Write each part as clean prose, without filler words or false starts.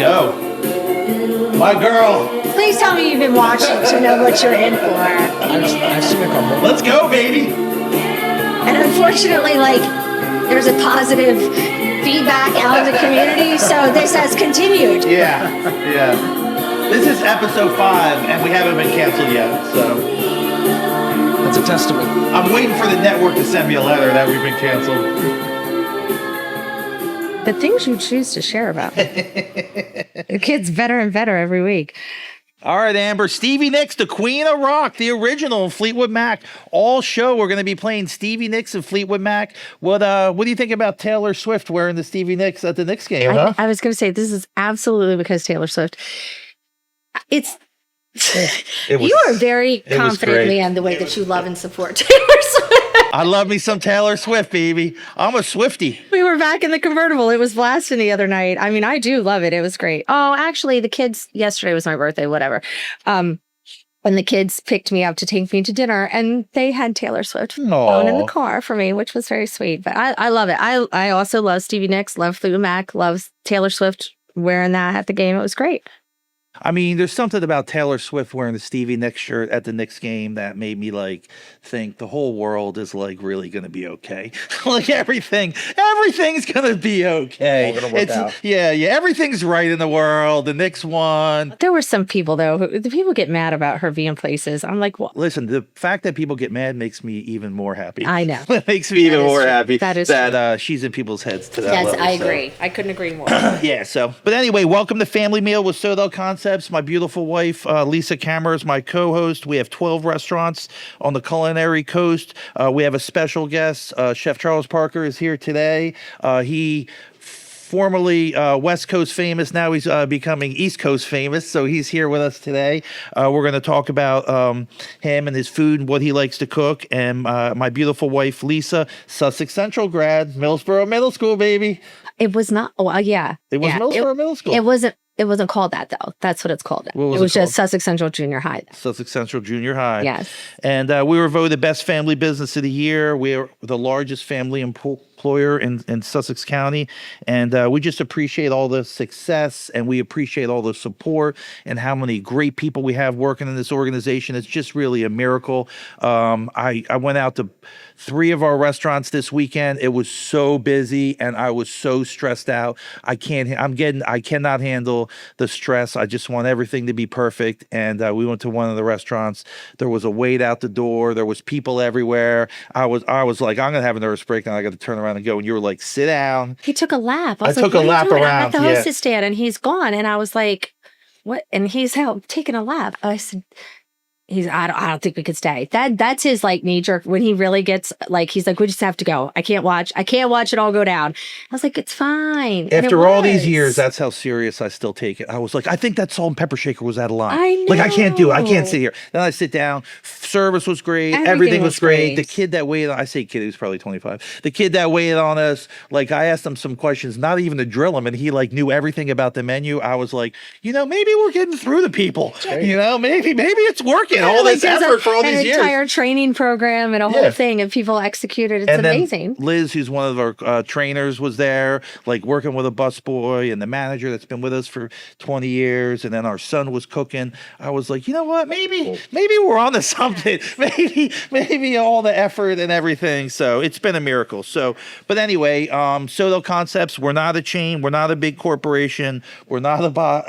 go. My girl. Please tell me you've been watching to know what you're in for. I've seen a couple. Let's go, baby. And unfortunately, like, there's a positive feedback out of the community, so this has continued. Yeah. This is episode 5, and we haven't been canceled yet, so. That's a testament. I'm waiting for the network to send me a letter that we've been canceled. The things you choose to share about me. It gets better and better every week. All right, Amber. Stevie Nicks, the Queen of Rock, the original Fleetwood Mac. All show we're going to be playing Stevie Nicks and Fleetwood Mac. What do you think about Taylor Swift wearing the Stevie Nicks at the Knicks game? Huh? I was going to say this is absolutely because Taylor Swift. It's you are very confident, man, the way that you love and support Taylor Swift. I love me some Taylor Swift, baby. I'm a Swiftie. We were back in the convertible. It was blasting the other night. I mean, I do love it. It was great. Oh, actually, the kids, yesterday was my birthday, whatever. When the kids picked me up to take me to dinner, and they had Taylor Swift on in the car for me, which was very sweet. But I love it. I also love Stevie Nicks, love Fleetwood Mac, loves Taylor Swift wearing that at the game. It was great. I mean, there's something about Taylor Swift wearing the Stevie Nicks shirt at the Knicks game that made me think the whole world is really going to be okay. Everything's going to be okay. All gonna work out. Yeah, everything's right in the world. The Knicks won. There were some people though, the people get mad about her being places. I'm like, what? Listen, the fact that people get mad makes me even more happy. I know. It makes me even more happy that she's in people's heads to that yes, level. I agree. I couldn't agree more. Yeah, but anyway, welcome to Family Meal with Sodell Concepts. My beautiful wife, Lisa Kammer, is my co-host. We have 12 restaurants on the culinary coast. We have a special guest. Chef Charles Parker is here today. He formerly West Coast famous. Now he's becoming East Coast famous. So he's here with us today. We're going to talk about him and his food and what he likes to cook. And my beautiful wife, Lisa, Sussex Central grad, Millsboro Middle School, baby. It was not. Oh, yeah. It was Millsboro Middle School. It wasn't called that though. That's what it's called. What was it was called? just Sussex Central Junior High. Sussex Central Junior High. Yes. And we were voted best family business of the year. We're the largest family employer in Sussex County. And we just appreciate all the success, and we appreciate all the support and how many great people we have working in this organization. It's just really a miracle. I went out to 3 of our restaurants this weekend. It was so busy and I was so stressed out. I cannot handle the stress. I just want everything to be perfect. And we went to one of the restaurants. There was a wait out the door. There was people everywhere. I was like, I'm gonna have a nervous breakdown. I got to turn around and go. And you were like, sit down. He took a lap. I took a lap around. I'm at the hostess stand and he's gone. And I was like, what? And he's taking a lap. I said, I don't think we could stay. That's his knee jerk when he really gets he's like, we just have to go. I can't watch it all go down. I was like, it's fine. After all these years, that's how serious I still take it. I was like, I think that salt and pepper shaker was out of line. I know. I can't do it. I can't sit here. Then I sit down. Service was great. Everything was great. The kid that waited, I say kid, he was probably 25. The kid that waited on us, I asked him some questions, not even to drill him, and he knew everything about the menu. I was like, maybe we're getting through to people. Maybe it's working. All this effort for all these years. An entire training program and a whole thing, and people executed. It's amazing. Liz, who's one of our trainers, was there, working with a busboy, and the manager that's been with us for 20 years. And then our son was cooking. I was like, you know what? Maybe we're on to something. maybe all the effort and everything. So it's been a miracle. But anyway, Sodell Concepts. We're not a chain. We're not a big corporation. We're not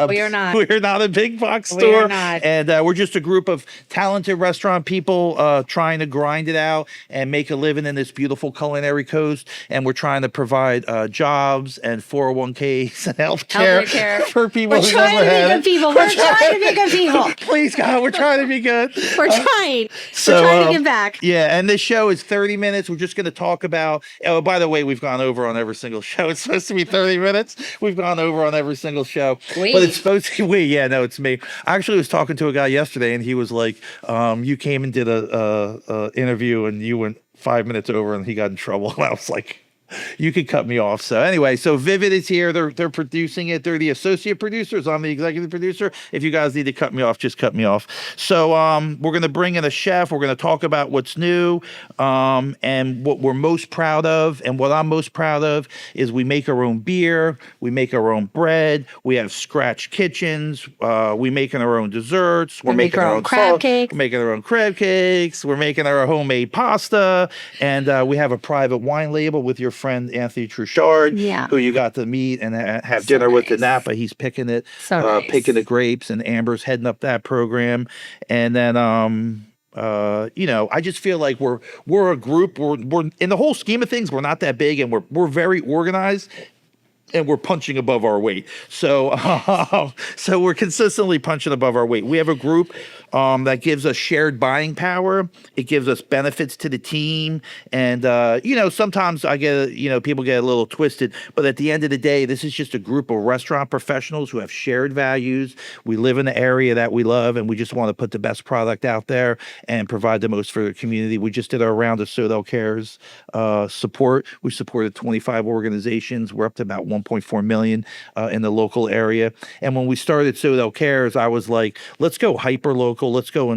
we are not. We're not a big box store. We are not. And we're just a group of talented restaurant people trying to grind it out and make a living in this beautiful culinary coast. And we're trying to provide jobs and 401ks and healthcare for people who never had it. We're trying to be good people. Please, God, we're trying to be good. We're trying. We're trying to get back. Yeah, and this show is 30 minutes. We're just going to talk about, by the way, we've gone over on every single show. It's supposed to be 30 minutes. We've gone over on every single show. But it's supposed to be, it's me. I actually was talking to a guy yesterday, and he was like, you came and did a interview, and you went 5 minutes over, and he got in trouble. And I was like, You could cut me off. So anyway, so Vivid is here. They're producing it. They're the associate producers. I'm the executive producer. If you guys need to cut me off, just cut me off. So we're gonna bring in a chef. We're gonna talk about what's new and what we're most proud of. And what I'm most proud of is we make our own beer. We make our own bread. We have scratch kitchens. We making our own desserts. We're making our own crab salt- cakes. We're making our own crab cakes. We're making our homemade pasta. And we have a private wine label with your friend Anthony Truchard, Yeah. who you got to meet and have So dinner with at nice. Napa. He's picking it, So nice. picking the grapes, and Amber's heading up that program. And then, I just feel like we're a group. We're in the whole scheme of things, we're not that big, and we're very organized. And we're punching above our weight. So we're consistently punching above our weight. We have a group that gives us shared buying power. It gives us benefits to the team. And, sometimes people get a little twisted. But at the end of the day, this is just a group of restaurant professionals who have shared values. We live in the area that we love, and we just want to put the best product out there and provide the most for the community. We just did our round of Sodell Cares support. We supported 25 organizations. We're up to about 1.4 million in the local area. And when we started Sodell Cares, I was like, let's go hyper local. Let's go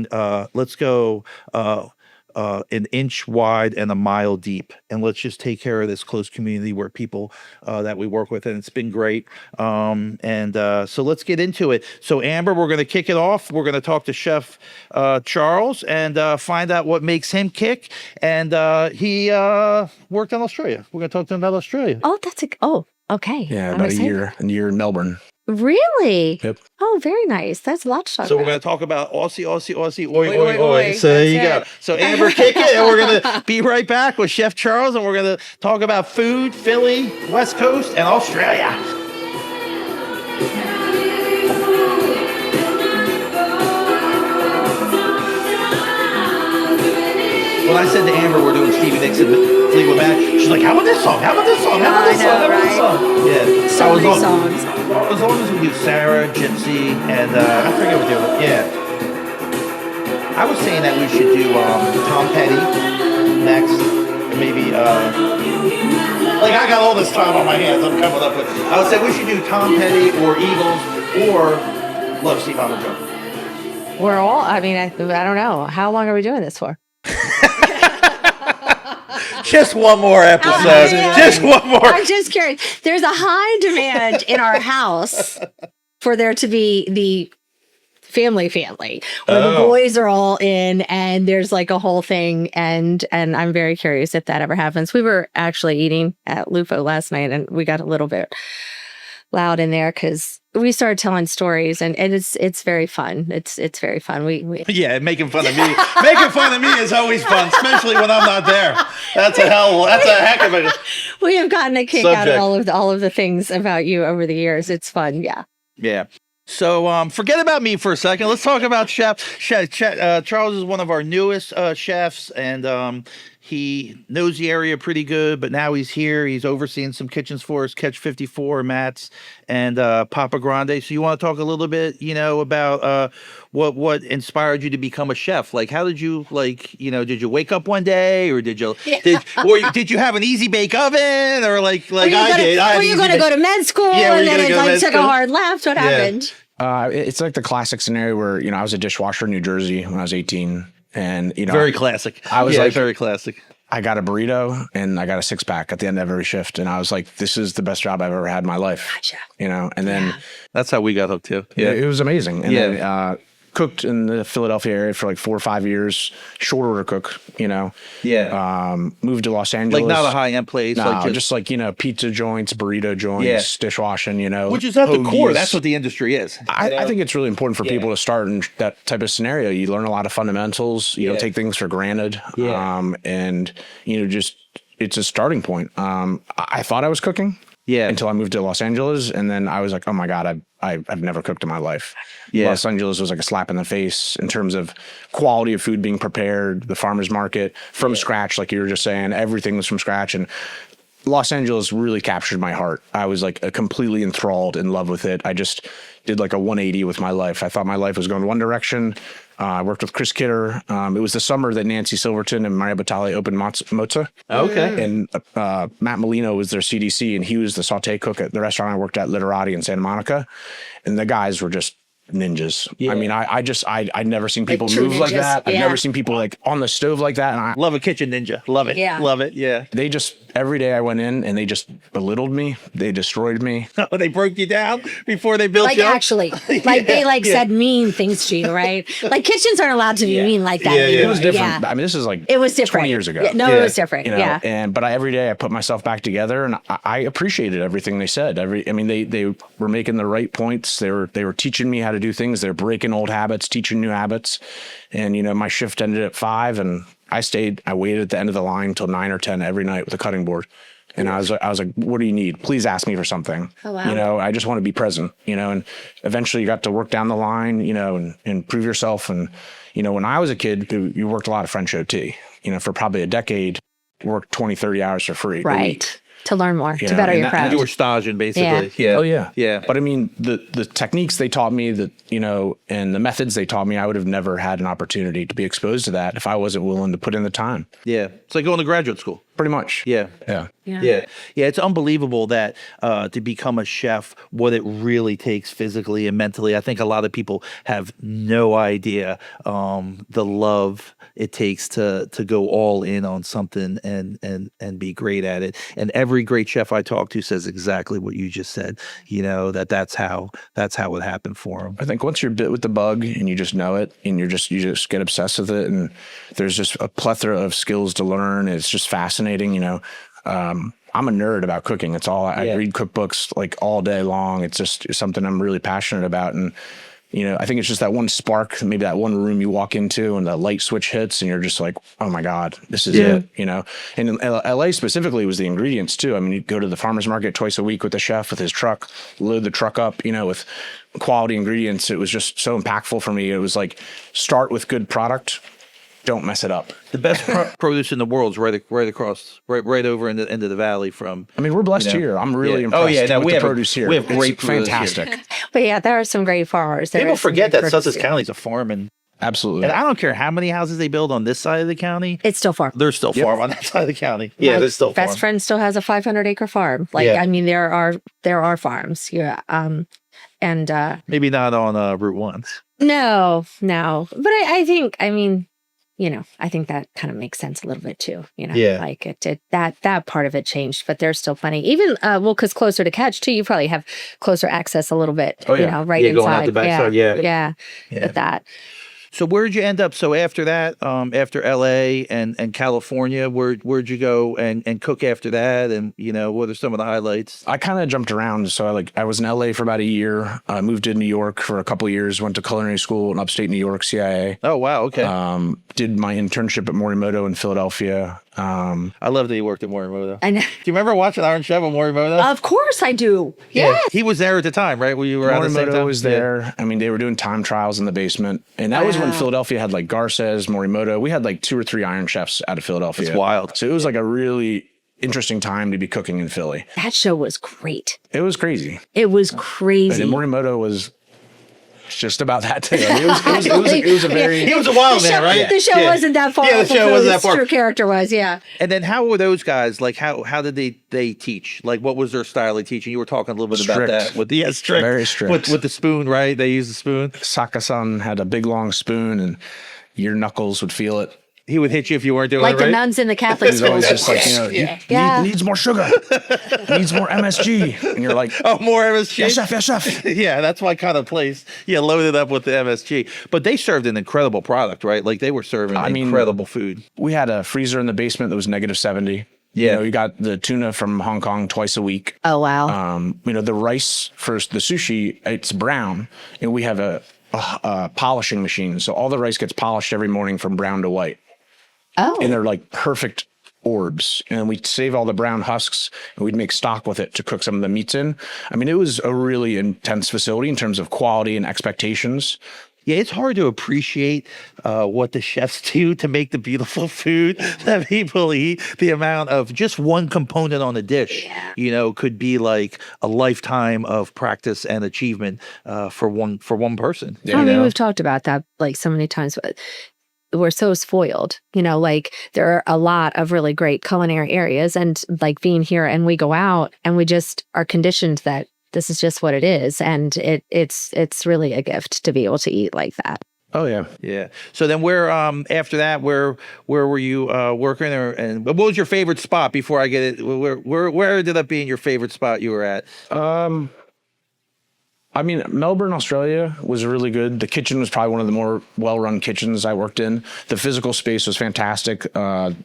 an inch wide and a mile deep, and let's just take care of this close community where people that we work with, and it's been great. So let's get into it. So Amber, we're going to kick it off. We're going to talk to Chef Charles and find out what makes him kick. And he worked in Australia. We're going to talk to him about Australia. Oh, okay. Yeah, I'm about excited. a year in Melbourne. Really? Yep. Oh, very nice. That's a lot to talk So we're about. going to talk about Aussie, oi, Oi, oi, oi. oi. So there you That's go. it. So Amber, kick it, and we're going to be right back with Chef Charles, and we're going to talk about food, Philly, West Coast, and Australia. When I said to Amber we're doing Stevie Nicks and Fleetwood Mac, she's like, "How about this song? How about this song? How about this I song? know, How about this right? song?" Yeah, So I was many on- songs. As long as we do Sarah, Gypsy, and I forget what the other. Yeah, I was saying that we should do Tom Petty next, and maybe like I got all this time on my hands. I'm coming up with. I would say we should do Tom Petty or Eagles or Love Steve Mama Joe. I don't know. How long are we doing this for? Just one more episode. yeah. Just one more. I'm just curious. There's a high demand in our house for there to be the family where the Oh. boys are all in and there's like a whole thing, and I'm very curious if that ever happens. We were actually eating at Lufo last night and we got a little bit loud in there because we started telling stories, and it's very fun. It's very fun. We Yeah, making fun of me. Making fun of me is always fun, especially when I'm not there. That's a heck of a we have gotten a kick out Subject. of all of the things about you over the years. It's fun. Yeah. Yeah. So forget about me for a second. Let's talk about Chef. Charles is one of our newest chefs, and he knows the area pretty good. But now he's here. He's overseeing some kitchens for us, Catch 54, Matt's, and Papa Grande. So you want to talk a little bit, about what inspired you to become a chef? Like, how did you did you wake up one day, or did you did you have an easy bake oven, or like I did? Were you going to go to med school, Yeah, were and you then gonna it go to like med took a school? hard left? What Yeah. happened? It's like the classic scenario where, I was a dishwasher in New Jersey when I was 18. And, Very classic. I was like- very classic. I got a burrito and I got a 6-pack at the end of every shift. And I was like, this is the best job I've ever had in my life. Gotcha. And then That's how we got hooked too. it was amazing. And Yeah. then, cooked in the Philadelphia area for like 4 or 5 years, short order cook, Yeah. moved to Los Angeles. Like not a high end place. No, like just like, pizza joints, burrito joints, Yeah. dishwashing, which is at the core. hoagies. That's what the industry is. I think it's really important for Yeah. people to start in that type of scenario. You learn a lot of fundamentals. You don't take things for granted. Yeah. And just it's a starting point. I thought I was cooking. Yeah. Until I moved to Los Angeles, and then I was like, oh my God, I've never cooked in my life. Yeah. Los Angeles was like a slap in the face in terms of quality of food being prepared, the farmer's market from scratch, like you were just saying, everything was from scratch. And Los Angeles really captured my heart. I was like completely enthralled, in love with it. I just did like a 180 with my life. I thought my life was going one direction. I worked with Chris Kidder. It was the summer that Nancy Silverton and Maria Batali opened Mozza. Okay. And Matt Molino was their CDC, and he was the saute cook at the restaurant I worked at, Literati in Santa Monica. And the guys were just ninjas. Yeah. I mean, I'd never seen people true move like ninjas, that. I've yeah. never seen people like on the stove like that. And Love a kitchen ninja. Love it. Yeah. Love it. Yeah. they just, every day I went in and they just belittled me. They destroyed me. Oh, they broke you down before they built Like you up? actually, like they said mean things to you, right? Like kitchens aren't allowed to be mean like that. Yeah, yeah. It was different. Yeah. I mean, this is like It was different 20 years ago. Yeah, no, Yeah. it was different. You know, Yeah. but every day I put myself back together, and I appreciated everything they said. They were making the right points. They were teaching me how to do things. They're breaking old habits, teaching new habits. And, my shift ended at 5, and I waited at the end of the line till 9 or 10 every night with a cutting board. And I was like, what do you need? Please ask me for something. Oh, wow. I just want to be present, and eventually you got to work down the line, and prove yourself. And, when I was a kid, you worked a lot of French OT, for probably a decade, worked 20, 30 hours for free. a week. Right. To learn more, to know, better and your that- craft. You were staging, basically. Yeah. Oh yeah. Yeah. But I mean, the techniques they taught me that, and the methods they taught me, I would have never had an opportunity to be exposed to that if I wasn't willing to put in the time. Yeah. It's like going to graduate school. Pretty much. Yeah. Yeah. Yeah. Yeah. It's unbelievable that to become a chef, what it really takes physically and mentally. I think a lot of people have no idea the love it takes to go all in on something and be great at it. And every great chef I talk to says exactly what you just said, that's how it happened for them. I think once you're bit with the bug and you just know it and you just get obsessed with it, and there's just a plethora of skills to learn. It's just fascinating, I'm a nerd about cooking. It's all I read cookbooks like all day long. It's just something I'm really passionate about. And, I think it's just that one spark, maybe that one room you walk into and the light switch hits and you're just like, oh my God, this is it, And in LA specifically was the ingredients too. I mean, you'd go to the farmer's market twice a week with the chef with his truck, load the truck up, with quality ingredients. It was just so impactful for me. It was like, start with good product. Don't mess it up. The best produce in the world is right across, right over in the end of the valley from. I mean, we're blessed here. I'm really impressed with the produce here. We have great It's produce here. fantastic. But yeah, there are some great farmers. There People is some forget great that produce Sussex here. County's a farm, and Absolutely. I don't care how many houses they build on this side of the county. It's still farm. There's still farm on that side of the county. Yeah, My there's still best farm. friend still has a 500-acre farm. Like, Yeah. I mean, there are farms. Yeah. And Maybe not on Route 1. no. But I think, I think that kind of makes sense a little bit too. Yeah. Like that part of it changed, but there's still plenty. Even because closer to Catch too, you probably have closer access a little bit. Oh, yeah. Right Yeah, inside. going out the backside, yeah. Yeah. Yeah. With that. So where'd you end up? So after that, after LA and California, where'd you go and cook after that? And what are some of the highlights? I kind of jumped around. So I was in LA for about a year. I moved to New York for a couple of years, went to culinary school in upstate New York, CIA. Oh wow, okay. Did my internship at Morimoto in Philadelphia. I love that you worked at Morimoto. And Do you remember watching Iron Chef at Morimoto? of course I do. Yeah. He was there at the time, right? When you were around the same Morimoto time? was there. I mean, they were doing time trials in the basement. And that was when Wow. Philadelphia had like Garces, Morimoto. We had like 2 or 3 Iron Chefs out of Philadelphia. It's wild. So it was like a really interesting time to be cooking in Philly. That show was great. It was crazy. It was And crazy. then Morimoto was just about that too. I mean, it was a very... He was a wild the man, show, right? The show Yeah. wasn't that far. Yeah, the off of show who wasn't that his far. true character was. Yeah. And then how were those guys? Like how did they teach? Like what was their style of teaching? You were talking a little bit about Strict. that. With the strict. Very strict. With the spoon, right? They use the spoon. Saka-san had a big long spoon and your knuckles would feel it. He would hit you if you weren't doing Like it the right. nuns in the Catholic He's always schools. just like, Yeah. needs more sugar, needs more MSG. And you're like, Oh, more MSG. yes, chef, yes, chef. Yeah, that's my kind of place. Yeah, loaded up with the MSG. But they served an incredible product, right? Like they were serving incredible food. We had a freezer in the basement that was -70. Yeah. You got the tuna from Hong Kong twice a week. Oh wow. The rice for the sushi, it's brown, and we have a polishing machine. So all the rice gets polished every morning from brown to white. Oh. And they're like perfect orbs. And we'd save all the brown husks and we'd make stock with it to cook some of the meats in. I mean, it was a really intense facility in terms of quality and expectations. Yeah, it's hard to appreciate what the chefs do to make the beautiful food that people eat. The amount of just one component on a dish, could be like a lifetime of practice and achievement for one person. Yeah. I mean, we've talked about that like so many times, but we're so spoiled, like there are a lot of really great culinary areas, and like being here and we go out and we just are conditioned that this is just what it is. And it's really a gift to be able to eat like that. Oh yeah. Yeah. So then where after that, where were you working, and what was your favorite spot before I get it? Where ended up being your favorite spot you were at? I mean, Melbourne, Australia was really good. The kitchen was probably one of the more well-run kitchens I worked in. The physical space was fantastic. The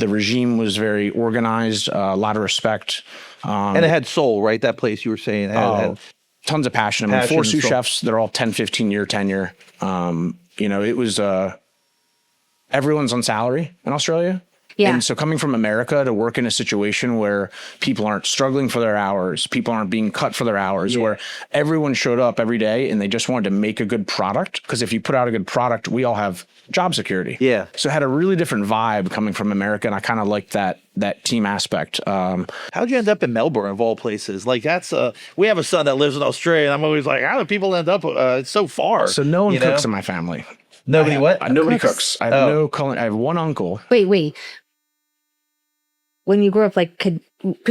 regime was very organized, a lot of respect. And it had soul, right? That place you were saying had Tons of passion. I mean, Passion, 4 sous soul. chefs, they're all 10, 15 year tenure. It was, everyone's on salary in Australia. Yeah. And so coming from America to work in a situation where people aren't struggling for their hours, people aren't being cut for their hours, where everyone showed up every day and they just wanted to make a good product. Because if you put out a good product, we all have job security. Yeah. So it had a really different vibe coming from America. And I kind of liked that team aspect. How'd you end up in Melbourne of all places? Like that's we have a son that lives in Australia, and I'm always like, how do people end up it's so far? So no one you cooks know? in my family. Nobody what? Nobody Cooks. cooks. I have I have one uncle. Wait. When you grew up, like, could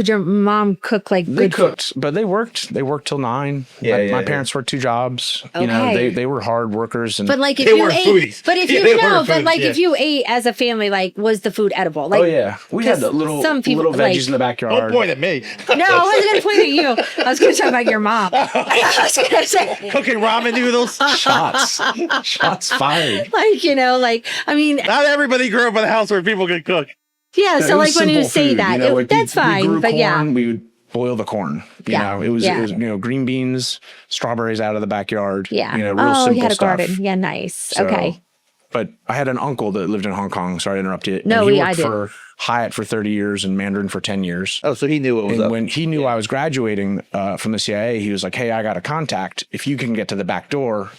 your mom cook like They good cooked, but they worked. They worked till 9. My parents worked 2 jobs. Okay. They were hard workers. And But like if They you weren't ate, foodies. but if Yeah, you they know, weren't but foodies, like yeah. if you ate as a family, like was the food edible? Like, oh yeah, we had the 'cause some people, little veggies like- in the backyard. Don't point at me. no, I wasn't gonna point at you. I was gonna talk about your mom. I was gonna say, Cooking ramen noodles. Shots fired. like I mean, Not everybody grew up in a house where people could cook. yeah. It So was like when you simple say food, that, like that's we fine. grew But corn, yeah, we would boil the corn. Yeah, It was yeah. it was green beans, strawberries out of the backyard. yeah. Real Oh, simple you had a stuff. garden. Yeah, nice. So- Okay. But I had an uncle that lived in Hong Kong. Sorry to interrupt you. No, and he I worked did. for Hyatt for 30 years and Mandarin for 10 years. Oh, so he knew what was And up. when he knew I was graduating from the CIA, he was like, "Hey, I got a contact. If you can get to the back door,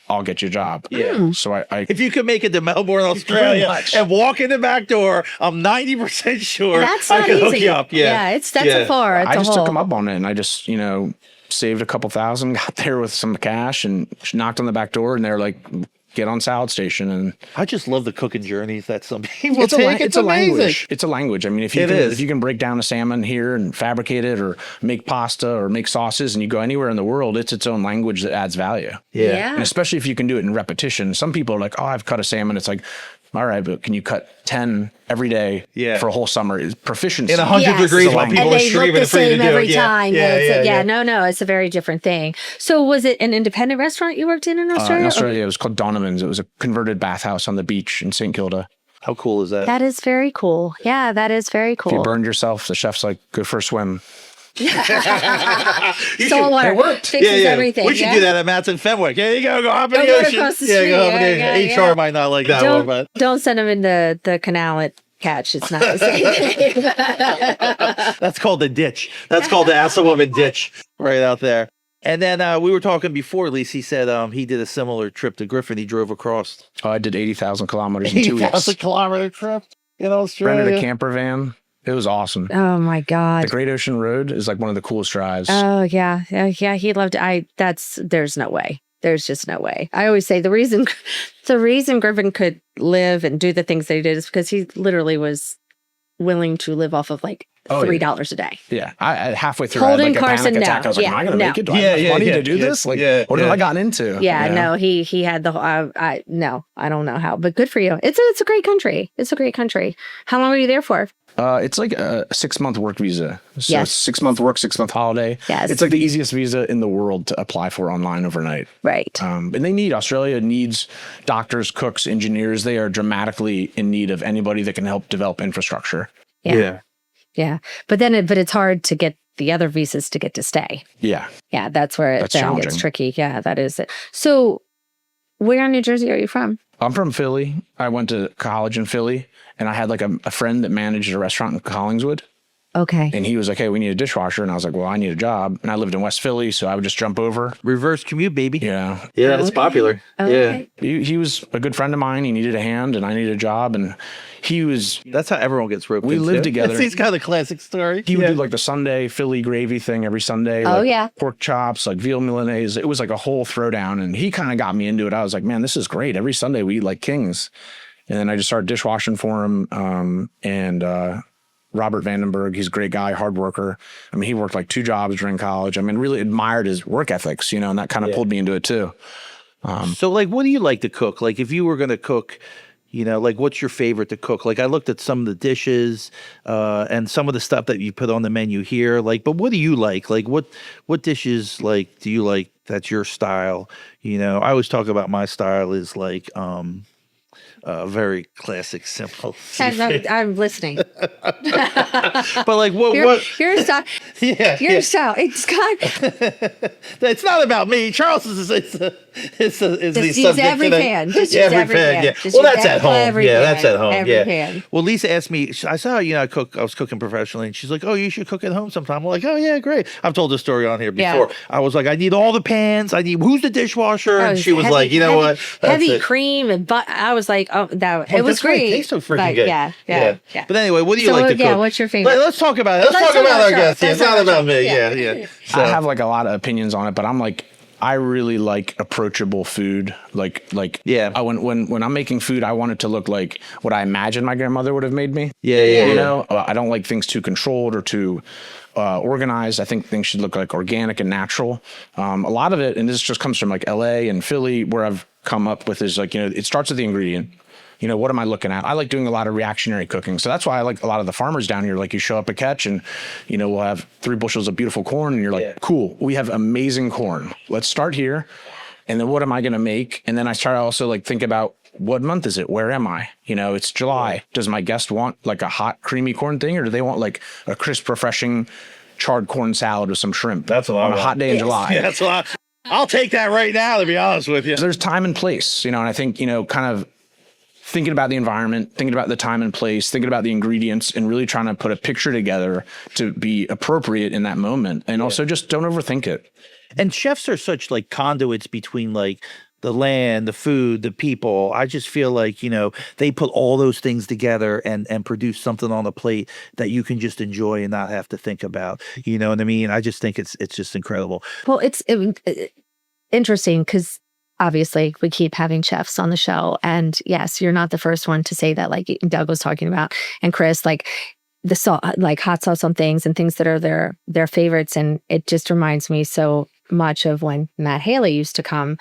I'll get you a job." Yeah. So I If you could make it to Melbourne, Australia, much. and walk in the back door, I'm 90% sure That's I not could easy. hook you up. Yeah, that's a far. It's I a just whole. took him up on it, and I just saved a couple thousand, got there with some cash, and knocked on the back door, and they're like, "Get on Salad Station." And I just love the cooking journeys that some people it's take. it's a amazing. language. It's a language. I mean, It is. if you can break down a salmon here and fabricate it, or make pasta, or make sauces, and you go anywhere in the world, it's its own language that adds value. Yeah. And especially if you can do it in repetition. Some people are like, "Oh, I've cut a salmon." It's like, all right, but can you cut 10 every day Yeah. for a whole summer? Is proficiency. In 100 Yes. degrees It's a while language. people And are they look streaming the it for you to same do. every Yeah. time. Yeah. No, it's a very different thing. So was it an independent restaurant you worked in Australia? In Australia, it was called Donovan's. It was a converted bathhouse on the beach in St. Kilda. How cool is that? That is very cool. Yeah, that is very If you cool. burned yourself, the chef's like, "Go for a swim." Salt water fixes everything. We should yeah? do that at Matt's in Fenwick. There you go. Go hop in Go the right ocean. across the Yeah, street. go hop in the Yeah, ocean. yeah. HR might not like that one, but Don't send them in the canal at Catch. It's not the same thing. that's called the ditch. That's called the Assawoman ditch right out there. And then we were talking before. Lacey said he did a similar trip to Griffin. He drove across Oh, I did 80,000 kilometers in 2 weeks. 80,000-kilometer trip in Australia. Rented a camper van. It was awesome. Oh my God. The Great Ocean Road is like one of the coolest drives. Oh yeah. He loved there's no way. There's just no way. I always say the reason Griffin could live and do the things that he did is because he literally was willing to live off of like Oh, yeah. $3 a day. Yeah, I halfway through, Holden I had like a Carson, panic attack. no. I was like, Yeah, "Am I going to no. make it? Do I have enough money to do this? Like, what have I gotten into?" Yeah, You know? no, he had the whole. No, I don't know how, but good for you. It's a great country. It's a great country. How long were you there for? It's like a 6-month work visa. So Yes. 6-month work, 6-month holiday. Yes. It's like the easiest visa in the world to apply for online overnight. Right. And Australia needs doctors, cooks, engineers. They are dramatically in need of anybody that can help develop infrastructure. Yeah. Yeah. But it's hard to get the other visas to get to stay. Yeah. Yeah, that's where it That's then gets challenging. tricky. Yeah, that is it. So, where in New Jersey are you from? I'm from Philly. I went to college in Philly, and I had like a friend that managed a restaurant in Collingswood. Okay. And he was like, hey, we need a dishwasher. And I was like, well, I need a job. And I lived in West Philly, so I would just jump over. Reverse commute, baby. Yeah. Yeah, it's popular. Okay. He was a good friend of mine. He needed a hand and I needed a job. And he was, That's how everyone gets roped We into. lived together. It's kind of the classic story. he would do like the Sunday Philly gravy thing every Sunday. Oh, like yeah. Pork chops, like veal milanese. It was like a whole throwdown. And he kind of got me into it. I was like, man, this is great. Every Sunday we eat like kings. And then I just started dishwashing for him. Robert Vandenberg, he's a great guy, hard worker. I mean, he worked like 2 jobs during college. I mean, really admired his work ethics, and that kind of pulled me into it too. So, like, what do you like to cook? Like, if you were going to cook, like, what's your favorite to cook? Like, I looked at some of the dishes and some of the stuff that you put on the menu here. Like, but what do you like? Like, what dishes, like, do you like that's your style? I always talk about my style is like very classic, simple. I'm listening. But like, what? Your style. Yeah, Your style. It's got. It's not about me. Charles is the Just subject use every today. pan. Just Yeah, use every every pan. pan. Yeah. Just Well, use that's at home. every Yeah, pan. that's at home. Every Yeah. pan. Well, Lisa asked me. I saw I cook. I was cooking professionally, and she's like, "Oh, you should cook at home sometime." I'm like, "Oh yeah, great." I've told this story on here before. Yeah. I was like, "I need all the pans. I need who's the dishwasher?" And she was Heavy- like, "You know heavy- what? That's Heavy it." cream and I was like, oh, that it was That's why great. It tastes so freaking But good. Yeah. But anyway, what do you So, like to cook? yeah, what's your favorite? Let's talk about it. Let's talk talk about our about guests. Charles. It's not Let's talk about me. about Yeah. I have like a lot of opinions on it, but I really like approachable food. Yeah. When I'm making food, I want it to look like what I imagine my grandmother would have made me. Yeah. I don't like things too controlled or too organized. I think things should look like organic and natural. A lot of it, and this just comes from like LA and Philly, where I've come up with is like, it starts with the ingredient. What am I looking at? I like doing a lot of reactionary cooking. So that's why I like a lot of the farmers down here. Like you show up at Catch and, we'll have 3 bushels of beautiful corn and you're like, cool, we have amazing corn. Let's start here. And then what am I going to make? And then I try to also like think about what month is it? Where am I? It's July. Does my guest want like a hot, creamy corn thing, or do they want like a crisp, refreshing charred corn salad with some shrimp? That's what I on a want. hot day in July. Yeah, that's a lot. I'll take that right now, to be honest with you. There's time and place, and I think, kind of thinking about the environment, thinking about the time and place, thinking about the ingredients, and really trying to put a picture together to be appropriate in that moment. And also just don't overthink it. And chefs are such like conduits between like the land, the food, the people. I just feel like, they put all those things together and produce something on a plate that you can just enjoy and not have to think about. You know what I mean? I just think it's just incredible. Well, it's interesting because obviously we keep having chefs on the show, and yes, you're not the first one to say that. Like Doug was talking about, and Chris, like the salt, like hot sauce on things and things that are their favorites, and it just reminds me so much of when Matt Haley used to come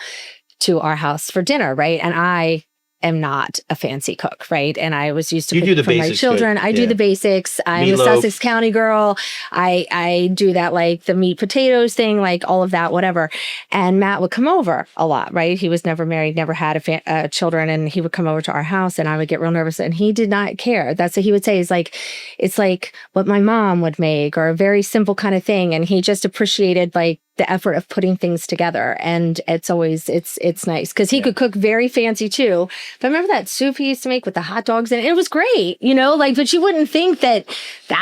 to our house for dinner, right? And I am not a fancy cook, right? And I was used to You do cook the for my basics children. good. I do Yeah. the basics. I'm a Meatloaf. Sussex County girl. I do that, like the meat potatoes thing, like all of that, whatever. And Matt would come over a lot, right? He was never married, never had children, and he would come over to our house, and I would get real nervous, and he did not care. That's what he would say. Is like, it's like what my mom would make, or a very simple kind of thing, and he just appreciated like the effort of putting things together. And it's always it's nice because he could cook very fancy too. But remember that soup he used to make with the hot dogs in it? It was great, but you wouldn't think that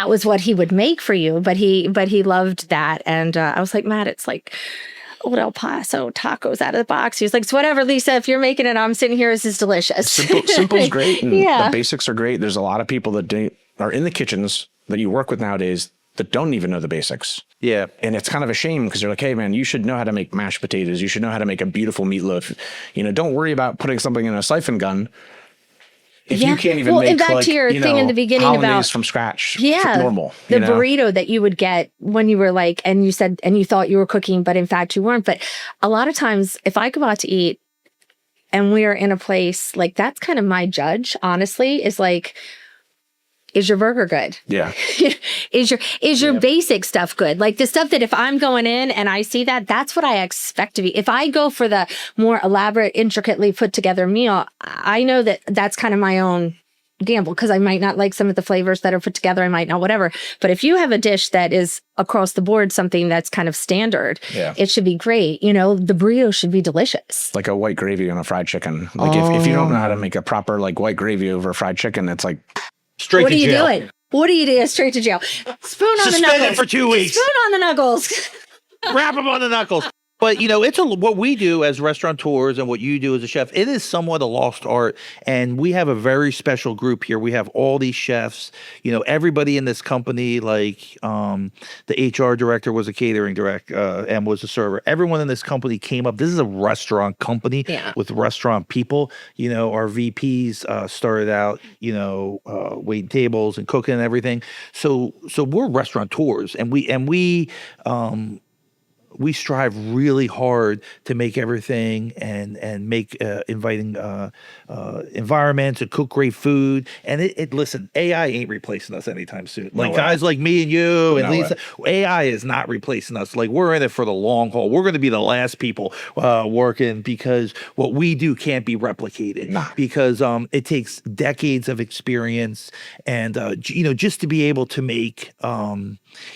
was what he would make for you, but he loved that. And I was like, Matt, it's like old El Paso tacos out of the box. He was like, it's whatever, Lisa, if you're making it, I'm sitting here, this is delicious. Simple's great, and Yeah. the basics are great. There's a lot of people that are in the kitchens that you work with nowadays that don't even know the basics. Yeah. And it's kind of a shame because they're like, hey, man, you should know how to make mashed potatoes. You should know how to make a beautiful meatloaf. Don't worry about putting something in a siphon gun if you can't even make and back like, to your thing in the beginning hollandaise about from scratch. yeah, Normal. the burrito that you would get when you were like, and you said, and you thought you were cooking, but in fact you weren't. But a lot of times if I go out to eat and we're in a place, like that's kind of my judge, honestly, is like, is your burger good? Yeah. Is your basic stuff good? Like the stuff that if I'm going in and I see that, that's what I expect to be. If I go for the more elaborate, intricately put together meal, I know that that's kind of my own gamble because I might not like some of the flavors that are put together. I might not, whatever. But if you have a dish that is across the board, something that's kind of standard, it should be great. The burrito should be delicious. Like a white gravy on a fried chicken. Like if you don't know how to make a proper like white gravy over a fried chicken, it's like Straight What to are you jail. doing? What do you do? Straight to jail. Spoon on the Suspended knuckles. for 2 weeks. Spoon on the knuckles. Wrap them on the knuckles. But it's what we do as restaurateurs and what you do as a chef. It is somewhat a lost art, and we have a very special group here. We have all these chefs. Everybody in this company, like the HR director was a catering director and was a server. Everyone in this company came up. This is a restaurant company with restaurant people. Our VPs started out, waiting tables and cooking and everything. So we're restaurateurs, and we strive really hard to make everything and make inviting environments and cook great food. And listen, AI ain't replacing us anytime soon. Guys like me and you and Lisa, AI is not replacing us. We're in it for the long haul. We're going to be the last people working, because what we do can't be replicated. Because it takes decades of experience, and just to be able to make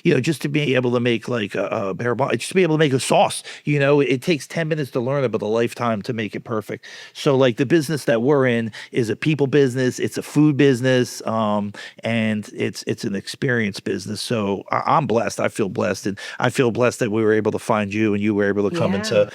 just to be able to make like a bare bone, just to be able to make a sauce, it takes 10 minutes to learn it, but a lifetime to make it perfect. So the business that we're in is a people business. It's a food business. And it's an experience business. So I'm blessed. I feel blessed. And I feel blessed that we were able to find you and you were able to come into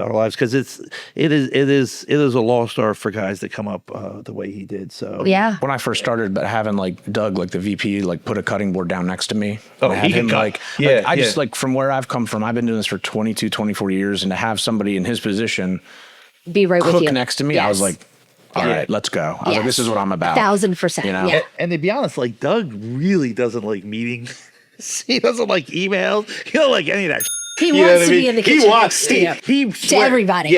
our lives, because it is a lost art for guys that come up the way he did. So when I first started, but having Doug, the VP, put a cutting board down next to me. Oh, have him just from where I've come from, I've been doing this for 22, 24 years, and to have somebody in his position be right with you next to me, I was like, all right, let's go. I was like, this is what I'm about. 1,000%. And to be honest, Doug really doesn't like meetings. He doesn't like emails. He don't like any of that. He wants to be in the kitchen. He wants to everybody.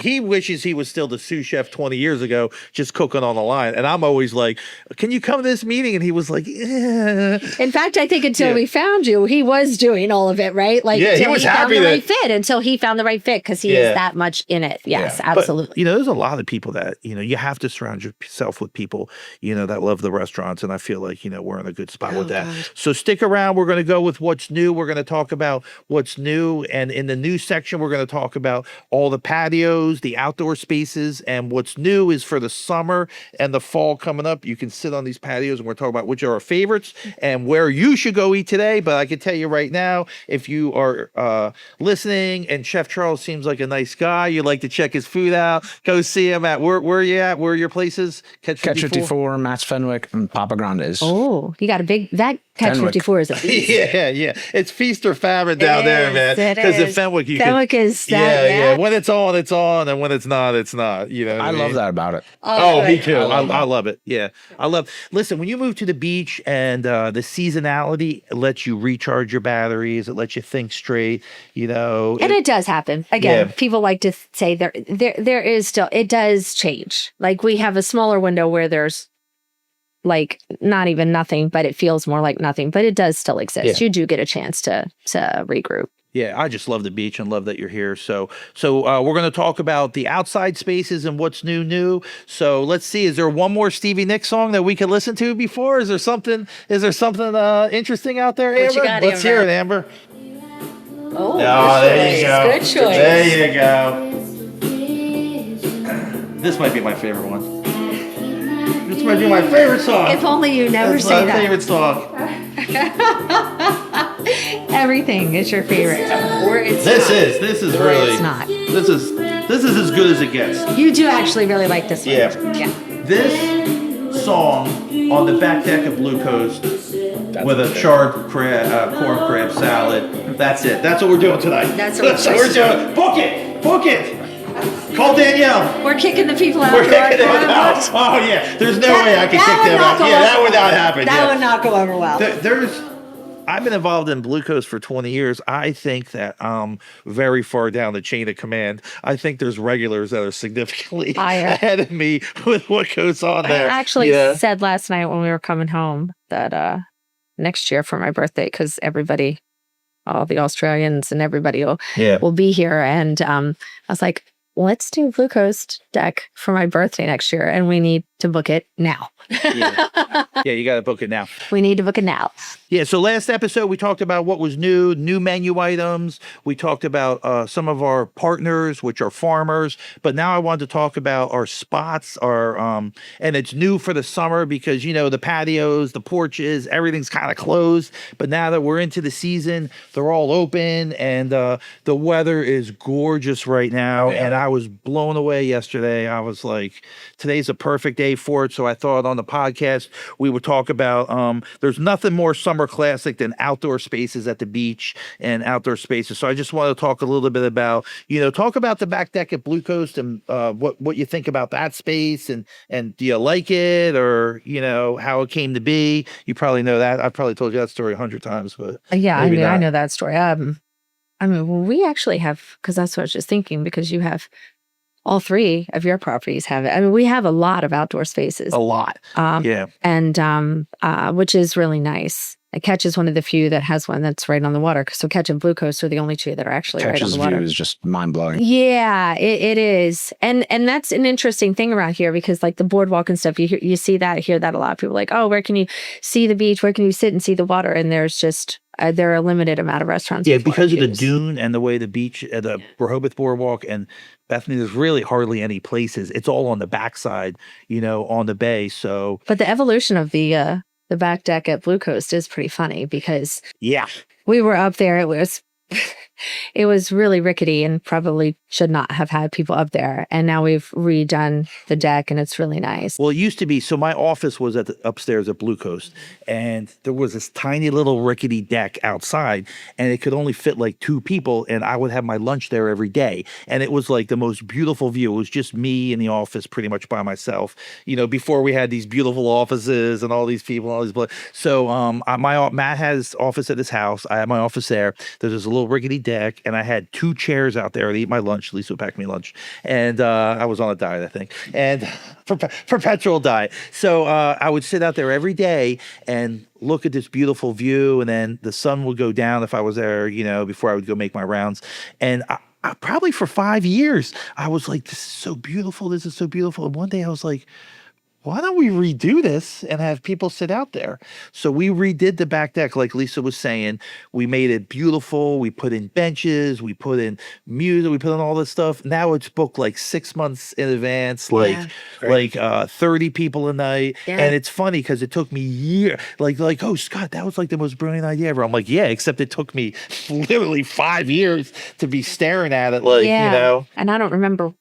He wishes he was still the sous chef 20 years ago, just cooking on the line. And I'm always like, "Can you come to this meeting?" And he was like, "Yeah." In fact, I think until we found you, he was doing all of it, right? He was happy found the right fit until he found the right fit, because he is that much in it. Yes, absolutely. But, there's a lot of people that you have to surround yourself with people that love the restaurants, and I feel like we're in a good spot with that. God. So stick around. We're going to go with what's new. We're going to talk about what's new, and in the new section, we're going to talk about all the patios, the outdoor spaces, and what's new is for the summer and the fall coming up. You can sit on these patios, and we're talking about which are our favorites and where you should go eat today. But I can tell you right now, if you are listening and Chef Charles seems like a nice guy, you'd like to check his food out, go see him at where are you at? Where are your places? Catch 54, Matt's Fenwick, and Papa Grande's. Oh, you got that Catch Fenwick. 54 is a feast. Yeah. It's feast or famine down there, man. Because in Fenwick, Fenwick is that. When it's on, it's on, and when it's not, it's not. You know what I mean? love that about it. Oh, me too. I love it. Yeah. Listen, when you move to the beach and the seasonality lets you recharge your batteries, it lets you think straight, And it does happen. Again, people like to say there is still, it does change. We have a smaller window where there's not even nothing, but it feels more like nothing, but it does still exist. Yeah. You do get a chance to regroup. Yeah, I just love the beach and love that you're here. So we're going to talk about the outside spaces and what's new. So let's see. Is there one more Stevie Nicks song that we could listen to before? Is there something interesting out there, Amber? What you got, let's hear it, Amber. Oh, there you go. Good choice. There you go. This might be my favorite one. This might be my favorite song. If only you never say that. That's my favorite song. Everything is your favorite. Or it's This not. is or really. It's not. This is as good as it gets. You do actually really like this one. Yeah. This song on the back deck of Blue Coast with a charred corn crab salad. That's it. That's what we're doing tonight. That's what we're doing. Book it. Call Danielle. We're kicking the people out. We're kicking them out. Oh yeah. There's no way I can kick them out. Yeah, that would not happen. That would not go over well. I've been involved in Blue Coast for 20 years. I think that I'm very far down the chain of command. I think there's regulars that are significantly ahead of me with what goes on there. I actually said last night when we were coming home that next year for my birthday, because everybody, all the Australians and everybody will be here. And I was like, let's do Blue Coast deck for my birthday next year. And we need to book it now. Yeah, you got to book it now. We need to book it now. Yeah, so last episode we talked about what was new menu items. We talked about some of our partners, which are farmers. But now I wanted to talk about our spots, and it's new for the summer because, the patios, the porches, everything's kind of closed. But now that we're into the season, they're all open, and the weather is gorgeous right now. Yeah. And I was blown away yesterday. I was like, today's a perfect day for it. So I thought on the podcast we would talk about there's nothing more summer classic than outdoor spaces at the beach and outdoor spaces. So I just want to talk a little bit about, talk about the back deck at Blue Coast and what you think about that space and do you like it, or how it came to be. You probably know that. I've probably told you that story 100 times, but Yeah, maybe I not. know that story. We actually have, because that's what I was just thinking, because you have all three of your properties have it. We have a lot of outdoor spaces. A lot. Yeah. And which is really nice. Catch is one of the few that has one that's right on the water. So Catch and Blue Coast are the only two that are actually right on Catch's the water. view is just mind blowing. Yeah, it is. And that's an interesting thing around here because like the boardwalk and stuff, you see that, hear that a lot. People are like, oh, where can you see the beach? Where can you sit and see the water? And there's just, there are a limited amount of restaurants. Yeah, with water because of the views. dune and the way the beach, the Rehoboth Boardwalk and Bethany, there's really hardly any places. It's all on the backside, on the bay. So But the evolution of the back deck at Blue Coast is pretty funny because yeah, we were up there. It was really rickety and probably should not have had people up there. And now we've redone the deck and it's really nice. well, it used to be. So my office was at the upstairs at Blue Coast, and there was this tiny little rickety deck outside, and it could only fit like 2 people, and I would have my lunch there every day, and it was like the most beautiful view. It was just me in the office, pretty much by myself. Before we had these beautiful offices and all these people, and all these. So Matt has office at his house. I have my office there. There's this little rickety deck, and I had 2 chairs out there to eat my lunch. Lisa would pack me lunch, and I was on a diet, I think, and perpetual diet. So I would sit out there every day and look at this beautiful view, and then the sun would go down if I was there, before I would go make my rounds. And I probably for 5 years, I was like, this is so beautiful. This is so beautiful. And one day I was like, why don't we redo this and have people sit out there? So we redid the back deck, like Lisa was saying. We made it beautiful. We put in benches. We put in music. We put in all this stuff. Now it's booked like 6 months in advance, like 30 people a night. Yeah. And it's funny because it took me years. Like, oh, Scott, that was like the most brilliant idea ever. I'm like, yeah, except it took me literally 5 years to be staring at it, And I don't remember.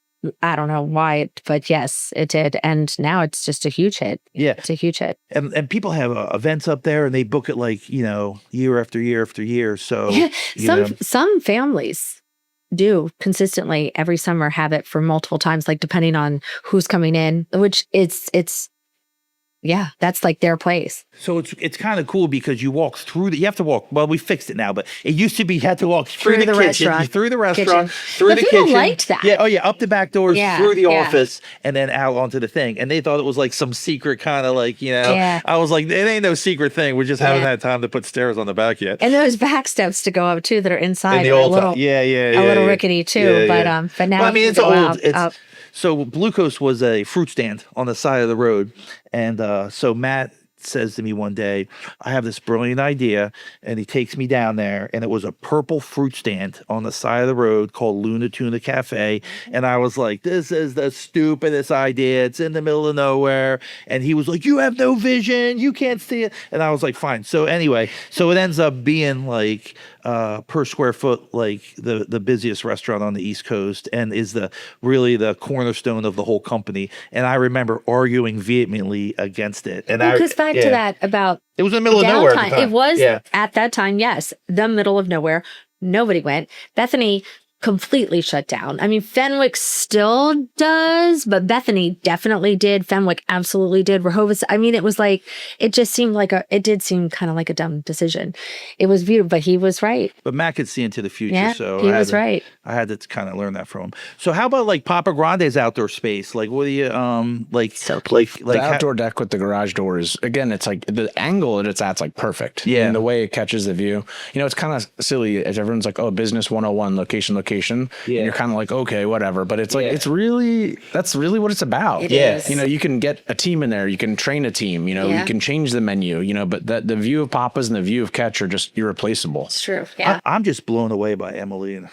I don't know why, but yes, it did. And now it's just a huge hit. Yeah. It's a huge hit. And people have events up there, and they book it like, year after year after year. So Some families do consistently every summer have it for multiple times, like depending on who's coming in, which it's that's like their place. So it's kind of cool because you walk through you have to walk. Well, we fixed it now, but it used to be you had to walk through the kitchen, restaurant. through the restaurant, Kitchen. through But the people kitchen. liked that. Yeah. Oh yeah. Up the back doors, Yeah, through the yeah. office, and then out onto the thing. And they thought it was like some secret kind of like, Yeah. I was like, it ain't no secret thing. We just haven't Yeah. had time to put stairs on the back yet. And those back steps to go up too that are inside In the are old a little, time. Yeah. a little rickety too. Yeah. But now Well, I mean, you it's can go old. out, up. So Blue Coast was a fruit stand on the side of the road. And so Matt says to me one day, I have this brilliant idea. And he takes me down there, and it was a purple fruit stand on the side of the road called Luna Tuna Cafe. And I was like, this is the stupidest idea. It's in the middle of nowhere. And he was like, you have no vision. You can't see it. And I was like, fine. So anyway, so it ends up being like per square foot, like the busiest restaurant on the East Coast, and is really the cornerstone of the whole company. And I remember arguing vehemently against it. And It goes back to that about it was in the middle of nowhere. At the downtime. time. It was Yeah. at that time, yes, the middle of nowhere. Nobody went. Bethany completely shut down. I mean, Fenwick still does, but Bethany definitely did. Fenwick absolutely did. Rehoboth, I mean, it was like, it just seemed like it did seem kind of like a dumb decision. It was beautiful, but he was right. But Matt could see into the future, Yeah, so he was right. I had to kind of learn that from him. So how about like Papa Grande's outdoor space? Like, what do you like? So like The outdoor deck with the garage doors, again, it's like the angle that it's at's like perfect. Yeah. And the way it catches the view. It's kind of silly as everyone's like, oh, business 101, location. location. Yeah. And you're kind of like, okay, whatever. But it's like, Yeah. that's really what it's about. It Yeah. is. You know, you can get a team in there, you can train a team, you know, Yeah. you can change the menu, you know, but the view of Papa's and the view of Catch are just irreplaceable. It's true. Yeah. I'm just blown away by Emily and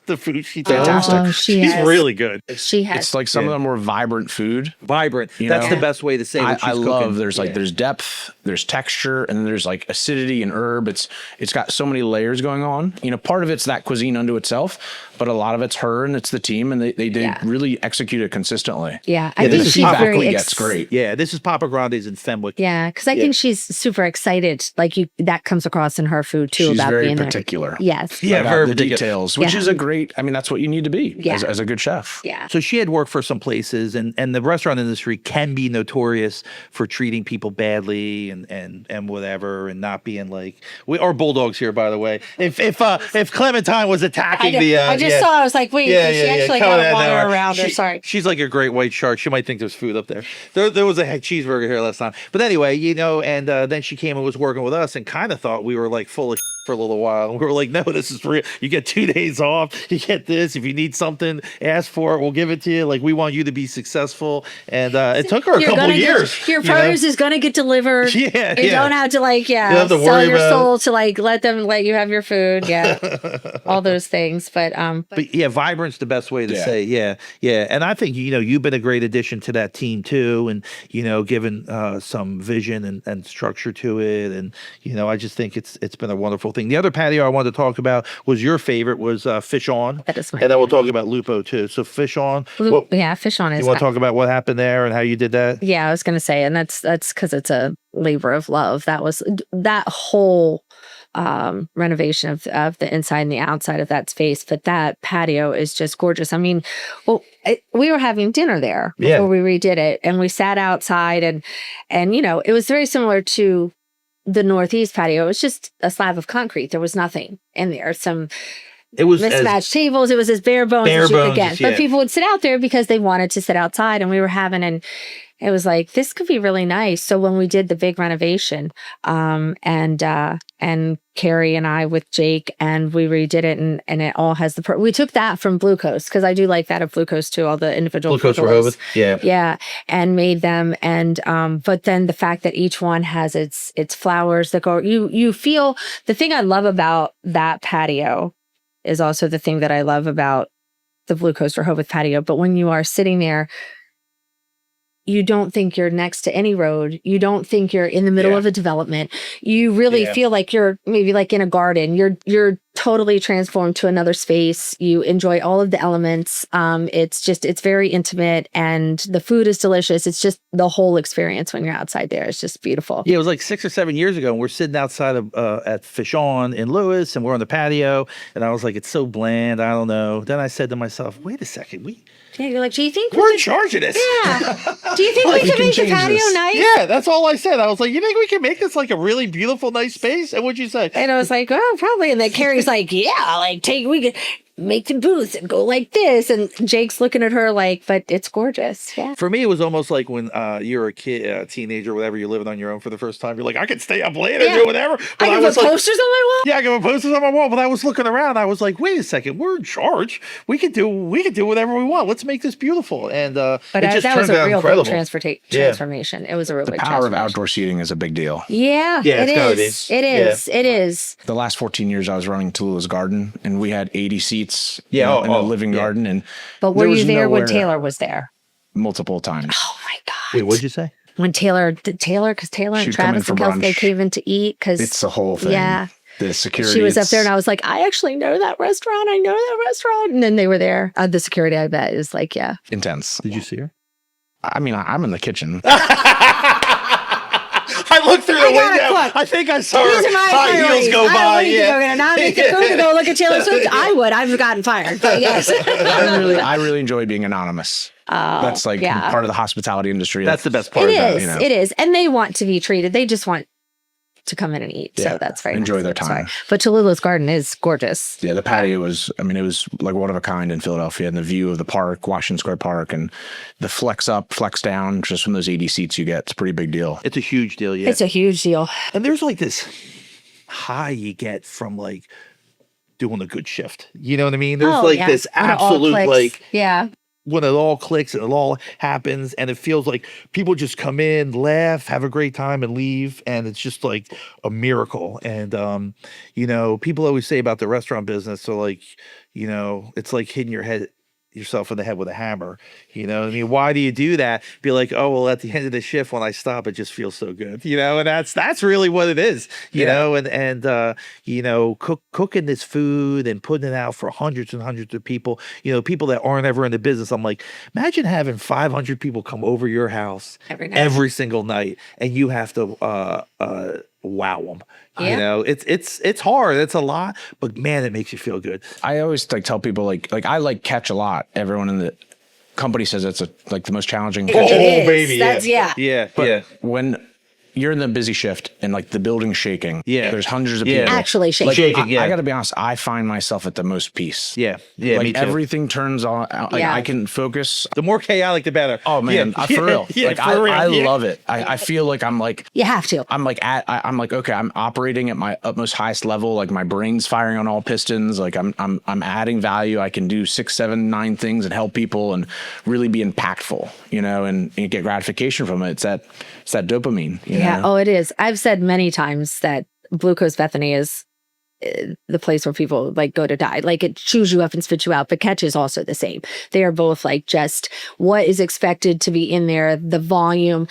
the food she does. Fantastic. Oh, she She's has. really good. She has. It's like some of the more vibrant food. Vibrant. You That's know? the best way to say what I she's love cooking. there's depth, there's texture, and then there's like acidity and herb. It's got so many layers going on. You know, part of it's that cuisine unto itself, but a lot of it's her and it's the team, and they Yeah. really execute it consistently. Yeah, I Yeah, think this is she's feedback very we get's great. Yeah, this is Papa Grande's in Fenwick. Yeah, because I think she's super excited. Like that comes across in her food too. She's about very being particular. There. Yes. Yeah, About very the particular. details, which Yeah. is a great. I mean, that's what you need to be Yeah. as a good chef. Yeah. So she had worked for some places, and the restaurant industry can be notorious for treating people badly and whatever, and not being like we are bulldogs here, by the way. If Clementine was attacking I just saw. I was like, wait, she actually Coming got out a wire nowhere. around her. She- Sorry. She's like a great white shark. She might think there's food up there. There was a cheeseburger here last time. But anyway, you know, and then she came and was working with us and kind of thought we were like full of for a little while. And we were like, no, this is real. You get 2 days off. You get this. If you need something, ask for it. We'll give it to you. Like, we want you to be successful. And it took her a couple years. Your you know? produce is going to get delivered. Yeah, You yeah. don't have to don't have to sell worry your about soul to like let them let you have your food. Yeah. All those things. But But yeah, vibrant's the best way to Yeah. say. Yeah, yeah. And I think, you know, you've been a great addition to that team too, and you know, given some vision and structure to it. And you know, I just think it's been a wonderful thing. The other patio I wanted to talk about was your favorite was Fish On, That is my and then we'll talk about Lupo too. So Fish On. yeah, Fish On is. You want to talk about what happened there and how you did that? Yeah, I was going to say, and that's because it's a labor of love. That was that whole renovation of the inside and the outside of that space. But that patio is just gorgeous. I mean, well, we were having dinner there before Yeah. we redid it, and we sat outside, and you know, it was very similar to the Northeast patio. It was just a slab of concrete. There was nothing in there. Some It was mismatched tables. It was as bare bones Bare as you could bones, get. yeah. But people would sit out there because they wanted to sit outside, and we were having and it was like, this could be really nice. So when we did the big renovation, and Carrie and I with Jake, and we redid it, and it all has we took that from Blue Coast, because I do like that of Blue Coast too, all the individual Blue Coast pergolas. Rehoboth. Yeah. Yeah, and made them, and but then the fact that each one has its flowers that go, you feel. The thing I love about that patio is also the thing that I love about the Blue Coast Rehoboth patio. But when you are sitting there, you don't think you're next to any road. You don't think you're in the middle Yeah. of a development. You really Yeah. feel like you're maybe like in a garden. You're totally transformed to another space. You enjoy all of the elements. It's very intimate, and the food is delicious. It's just the whole experience when you're outside there. It's just beautiful. Yeah, it was like 6 or 7 years ago, and we're sitting outside of at Fish On in Lewis, and we're on the patio, and I was like, it's so bland. I don't know. Then I said to myself, wait a second, Yeah, you're like, do you think we're in charge of this. Yeah. Do you think we We can can make the change patio this. nice? Yeah, that's all I said. I was like, you think we can make this like a really beautiful, nice space? And what'd you say? And I was like, oh, probably. And then Carrie's like, yeah, like we could make the booth and go like this. And Jake's looking at her like, but it's gorgeous. Yeah. For me, it was almost like when you're a kid, a teenager, whatever, you're living on your own for the first time. You're like, I can stay up late and Yeah. do whatever. But I can was put like, posters on my wall. yeah, I can put posters on my wall. But I was looking around. I was like, wait a second, we're in charge. We can do whatever we want. Let's make this beautiful. And But it just that was turned a out real incredible. big Yeah. transformation. It was a real The big power of transformation. outdoor seating is a big deal. Yeah, Yeah, it it's gotta is. be. It is. It is. The last 14 years I was running Tallulah's Garden, and we had 80 seats Yeah, in the living garden, and But were there you was there when nowhere- Taylor was there? multiple times. Oh my God. Wait, what'd you say? When because Taylor and She'd come in Travis for and Kelsey, they brunch. came in to eat because It's the whole thing. Yeah. The security. she was up there, and it's I was like, I actually know that restaurant. I know that restaurant. And then they were there. The security, I bet, is like, yeah. intense. Did you see her? I mean, I'm in the kitchen. I looked through the I gotta window. cook. I think I saw These her are my high priorities. heels go I by. don't need to Yeah. go get a nominate the food to go look at Taylor Swift. I would. I've gotten fired. But yes. I really enjoy being anonymous. That's like yeah. part of the hospitality industry. That's the best part It about is. it. you know. It is. And they want to be treated. They just want to come in and eat. Yeah. So that's very Enjoy nice. their Sorry. time. But Tallulah's Garden is gorgeous. Yeah, the patio was, I mean, it was like one of a kind in Philadelphia, and the view of the park, Washington Square Park, and the flex up, flex down, just from those 80 seats you get. It's a pretty big deal. It's a huge deal, yeah. It's a huge deal. And there's like this high you get from like doing a good shift. You know what I mean? There's Oh, like yeah. this When it all absolute clicks. like Yeah. when it all clicks and it all happens and it feels like people just come in, laugh, have a great time and leave, and it's just like a miracle. And you know, people always say about the restaurant business, so like, you know, it's like hitting yourself in the head with a hammer. You know what I mean? Why do you do that? Be like, oh well, at the end of the shift when I stop, it just feels so good. You know, and that's really what it is. You know, and you know, cooking this food and putting it out for hundreds and hundreds of people, you know, people that aren't ever in the business. I'm like, imagine having 500 people come over your house Every night. every single night and you have to wow them. You Yeah. know, it's hard. It's a lot, but man, it makes you feel good. I always like tell people like I like catch a lot. Everyone in the company says it's like the most challenging. It catch. is. baby, That's yeah. Yeah, But yeah. when you're in the busy shift and like the building's shaking, Yeah. there's hundreds of Yeah. people. Actually shaking. Like, Shaking, yeah. I got to be honest. I find myself at the most peace. Yeah, yeah, like me too. everything turns on. Like Yeah. I can focus. The more chaotic, the better. Oh man, Yeah, for real. Yeah, like for real. I yeah. love it. I feel like I'm like You have to. I'm like okay, I'm operating at my utmost highest level. Like my brain's firing on all pistons. Like I'm adding value. I can do 6, 7, 9 things and help people and really be impactful, you know, and get gratification from it. It's that dopamine, you Yeah. know? Oh, it is. I've said many times that Blue Coast Bethany is the place where people like go to die. Like it chews you up and spits you out, but Catch is also the same. They are both like just what is expected to be in there, the volume,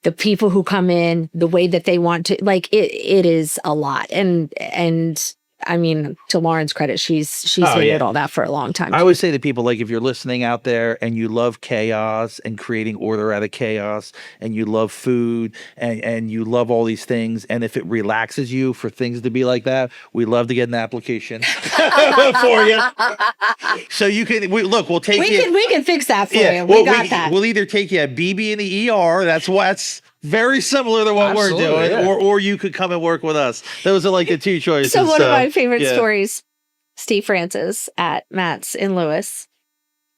the people who come in, the way that they want to, like it is a lot. And I mean, to Lauren's credit, she's handled yeah. all that for a long time. I always say to people, like, if you're listening out there and you love chaos and creating order out of chaos, and you love food and you love all these things, and if it relaxes you for things to be like that, we love to get an application for you. So you can we'll take you. we can fix that for you. well, We got that. We'll either take you a BB in the ER. That's very similar to what we're Absolutely, doing, yeah. or you could come and work with us. Those are like the two choices. So one of my favorite yeah. stories, Steve Francis at Matt's in Lewis.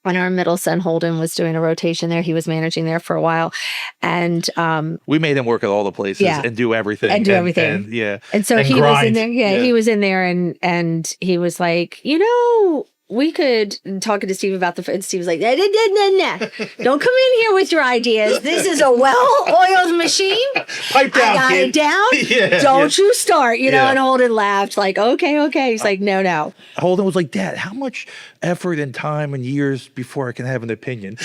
When our middle son Holden was doing a rotation there, he was managing there for a while, and We made him work at all the places Yeah. and do everything. And do everything. And, yeah. and so And he was in grind. there. Yeah, Yeah. he was in there, and he was like, you know, we could talking to Steve about and Steve was like, nah. Don't come in here with your ideas. This is a well-oiled machine. Pipe down, I got kid. it down. Yeah, Don't you start, you know? Yeah. And Holden laughed like, okay. He's like, no. Holden was like, Dad, how much effort and time and years before I can have an opinion?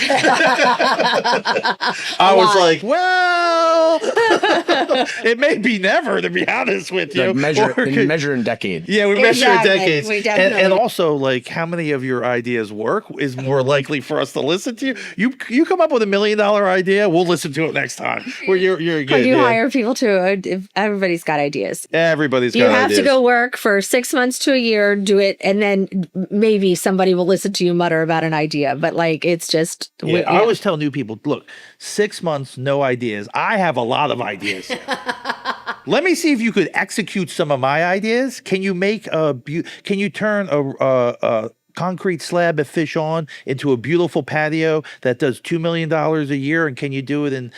I was like, well, it may be never, to be honest with you. Like measure Or could- measure in decade. Yeah, we measure in Exactly. decades. We And definitely- also, like, how many of your ideas work is more likely for us to listen to you. You come up with $1 million idea, we'll listen to it next time. Where you're good. When you yeah. hire people too, if everybody's got ideas. Everybody's got You have ideas. to go work for 6 months to a year, do it, and then maybe somebody will listen to you mutter about an idea. But like, it's just. Yeah, I always tell new people, look, 6 months, no ideas. I have a lot of ideas. Let me see if you could execute some of my ideas. Can you make can you turn a concrete slab of fish on into a beautiful patio that does $2 million a year? And can you do it in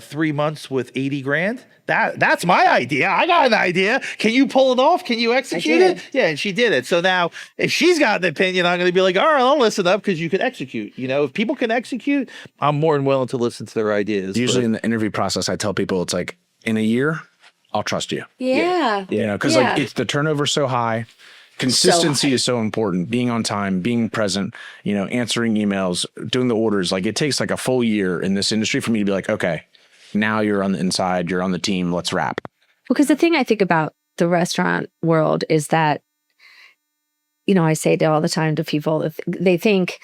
3 months with 80 grand? That's my idea. I got an idea. Can you pull it off? Can you execute did. it? Yeah, and she did it. So now, if she's got an opinion, I'm going to be like, all right, I'll listen up because you can execute. You know, if people can execute, I'm more than willing to listen to their ideas. Usually But- in the interview process, I tell people it's like in a year, I'll trust you. Yeah. You know, because Yeah. like it's the turnover so high. Consistency is so important. Being on time, being present, you know, answering emails, doing the orders. Like it takes like a full year in this industry for me to be like, okay, now you're on the inside, you're on the team, let's wrap. Because the thing I think about the restaurant world is that, you know, I say all the time to people, they think,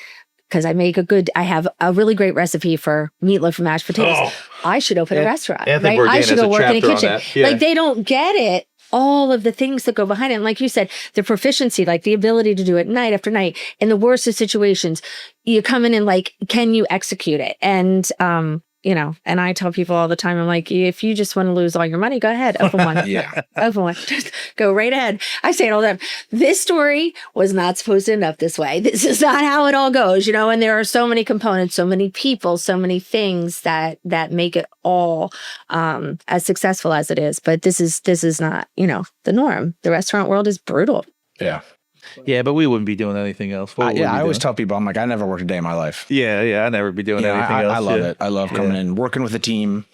because I have a really great recipe for meatloaf and mashed potatoes. Oh. I should open a restaurant, Anthony right? I Bourdain should has go a work in a chapter on kitchen. that. Yeah. Like they don't get it. All of the things that go behind it. And like you said, the proficiency, like the ability to do it night after night in the worst of situations, you come in and like, can you execute it? And, you know, and I tell people all the time, I'm like, if you just want to lose all your money, go ahead, open one. Yeah. Open one. Just go right ahead. I say it all the time. This story was not supposed to end up this way. This is not how it all goes, you know, and there are so many components, so many people, so many things that make it all as successful as it is. But this is not, you know, the norm. The restaurant world is brutal. Yeah. Yeah, but we wouldn't be doing anything else. What would we Yeah, be I always doing? tell people, I'm like, I never worked a day in my life. Yeah, I'd never be doing Yeah, anything else. I love yeah. it. I love coming in, working with a team,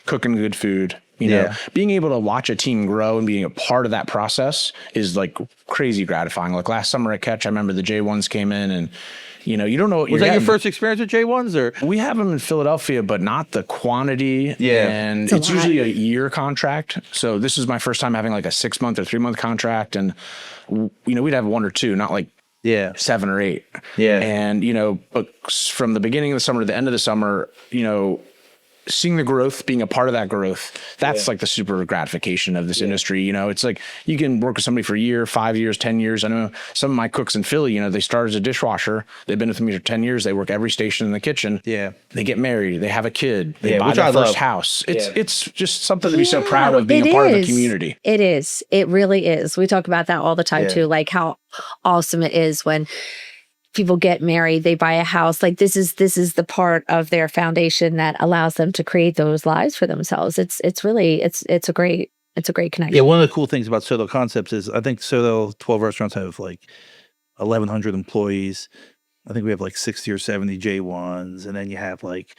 cooking good food. You know, Yeah. being able to watch a team grow and being a part of that process is like crazy gratifying. Like last summer at Catch, I remember the J1s came in and, you know, you don't know what Was you're that your getting. first experience with J1s or? We have them in Philadelphia, but not the quantity. Yeah. And It's a it's lot. usually a year contract. So this is my first time having like a 6-month or 3-month contract. And, you know, we'd have 1 or 2, not like Yeah. 7 or 8. Yeah. And, you know, but from the beginning of the summer to the end of the summer, you know, seeing the growth, being a part of that growth, that's like the super gratification of this industry. You know, it's like you can work with somebody for a year, 5 years, 10 years. I know some of my cooks in Philly, you know, they started as a dishwasher. They've been with me for 10 years. They work every station in the kitchen. Yeah. They get married. They have a kid. They Yeah, buy which their I first love. house. It's Yeah. it's just something to be so proud of, being It a part of the is. community. It is. It really is. We talk about that all the time Yeah. too, like how awesome it is when people get married, they buy a house. Like this is the part of their foundation that allows them to create those lives for themselves. It's really it's a great connection. Yeah, one of the cool things about Soto Concepts is I think Soto 12 restaurants have like 1,100 employees. I think we have like 60 or 70 J1s, and then you have like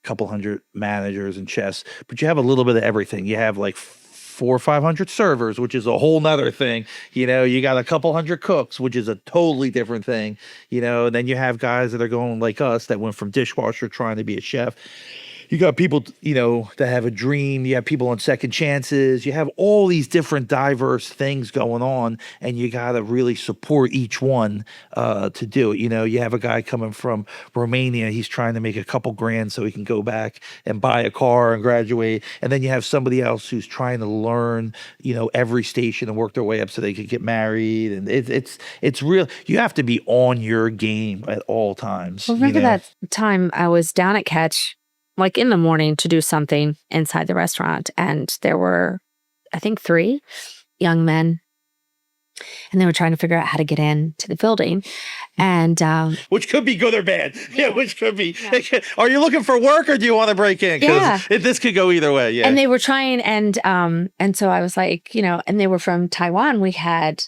a couple hundred managers and chefs. But you have a little bit of everything. You have like 400 or 500 servers, which is a whole nother thing. You know, you got a couple hundred cooks, which is a totally different thing. You know, and then you have guys that are going like us that went from dishwasher trying to be a chef. You got people, you know, that have a dream. You have people on second chances. You have all these different diverse things going on, and you got to really support each one to do it. You know, you have a guy coming from Romania. He's trying to make a couple grand so he can go back and buy a car and graduate. And then you have somebody else who's trying to learn, you know, every station and work their way up so they could get married. And it's real. You have to be on your game at all times. Well, you remember know? that time I was down at Catch, like in the morning to do something inside the restaurant, and there were, I think, 3 young men, and they were trying to figure out how to get into the building. And Which could be good or bad. Yeah, which could be. Are you looking for work or do you want to break in? Yeah. This could go either way. Yeah. and they were trying, and so I was like, you know, and they were from Taiwan. We had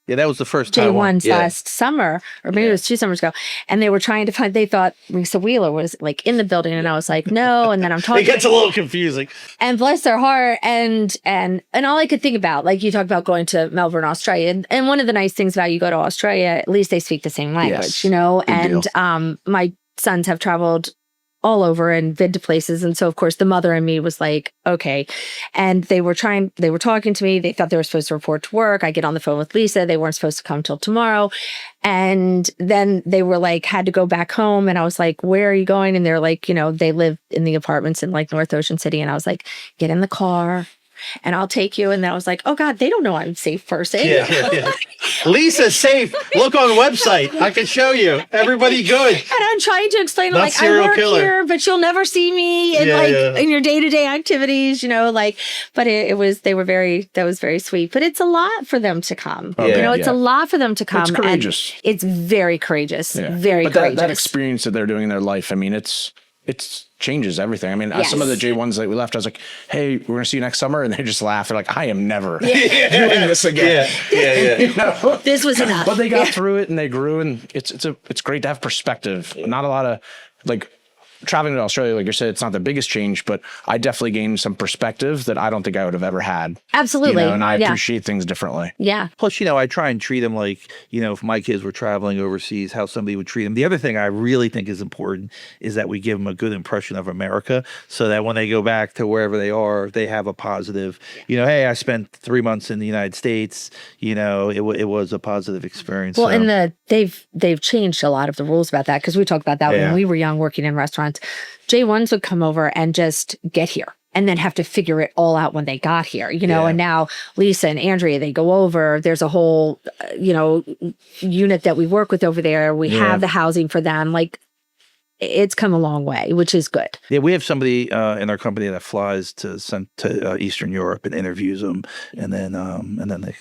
Yeah, that was the first time. J1s last summer, or maybe it was 2 summers ago, and they were trying to find. They thought Lisa Wheeler was like in the building, and I was like, no. And then I'm It talking, gets a little confusing. and bless their heart, and all I could think about, like you talk about going to Melbourne, Australia, and one of the nice things about you go to Australia, at least they speak the same language, Yes. you know. Big And deal. my sons have traveled all over and been to places, and so of course the mother in me was like, okay. And they were talking to me. They thought they were supposed to report to work. I get on the phone with Lisa. They weren't supposed to come till tomorrow. And then they were like, had to go back home. And I was like, where are you going? And they're like, you know, they live in the apartments in like North Ocean City. And I was like, get in the car and I'll take you. And then I was like, oh God, they don't know I'm a safe person. Lisa's safe. Look on the website. I can show you. Everybody good. And I'm trying to explain, Not like, I serial work killer. here, but you'll never see me in in your day-to-day activities, you know, like, but that was very sweet. But it's a lot for them to come. Yeah. You know, it's Yeah. a lot for them to come. and courageous. It's very courageous. Yeah. Very but courageous. that experience that they're doing in their life, I mean, it's changes everything. I mean, some of the Yes. J1s that we left, I was like, hey, we're going to see you next summer. And they just laugh. They're like, I am never doing this again. Yeah. You know? This was enough. But they got through it and they grew, and it's great to have perspective. Not a lot of like traveling to Australia, like you said, it's not the biggest change, but I definitely gained some perspective that I don't think I would have ever had. Absolutely. You know, and I Yeah. appreciate things differently. Yeah. Plus, you know, I try and treat them like, you know, if my kids were traveling overseas, how somebody would treat them. The other thing I really think is important is that we give them a good impression of America so that when they go back to wherever they are, they have a positive, you know, hey, I spent 3 months in the United States, you know, it was a positive experience. Well, so. and they've changed a lot of the rules about that, because we talked about that Yeah. when we were young working in restaurants. J1s would come over and just get here and then have to figure it all out when they got here, you know. Yeah. And now Lisa and Andrea, they go over. There's a whole, you know, unit that we work with over there. We Yeah. have the housing for them. Like, it's come a long way, which is good. Yeah, we have somebody in our company that flies to Eastern Europe and interviews them, and then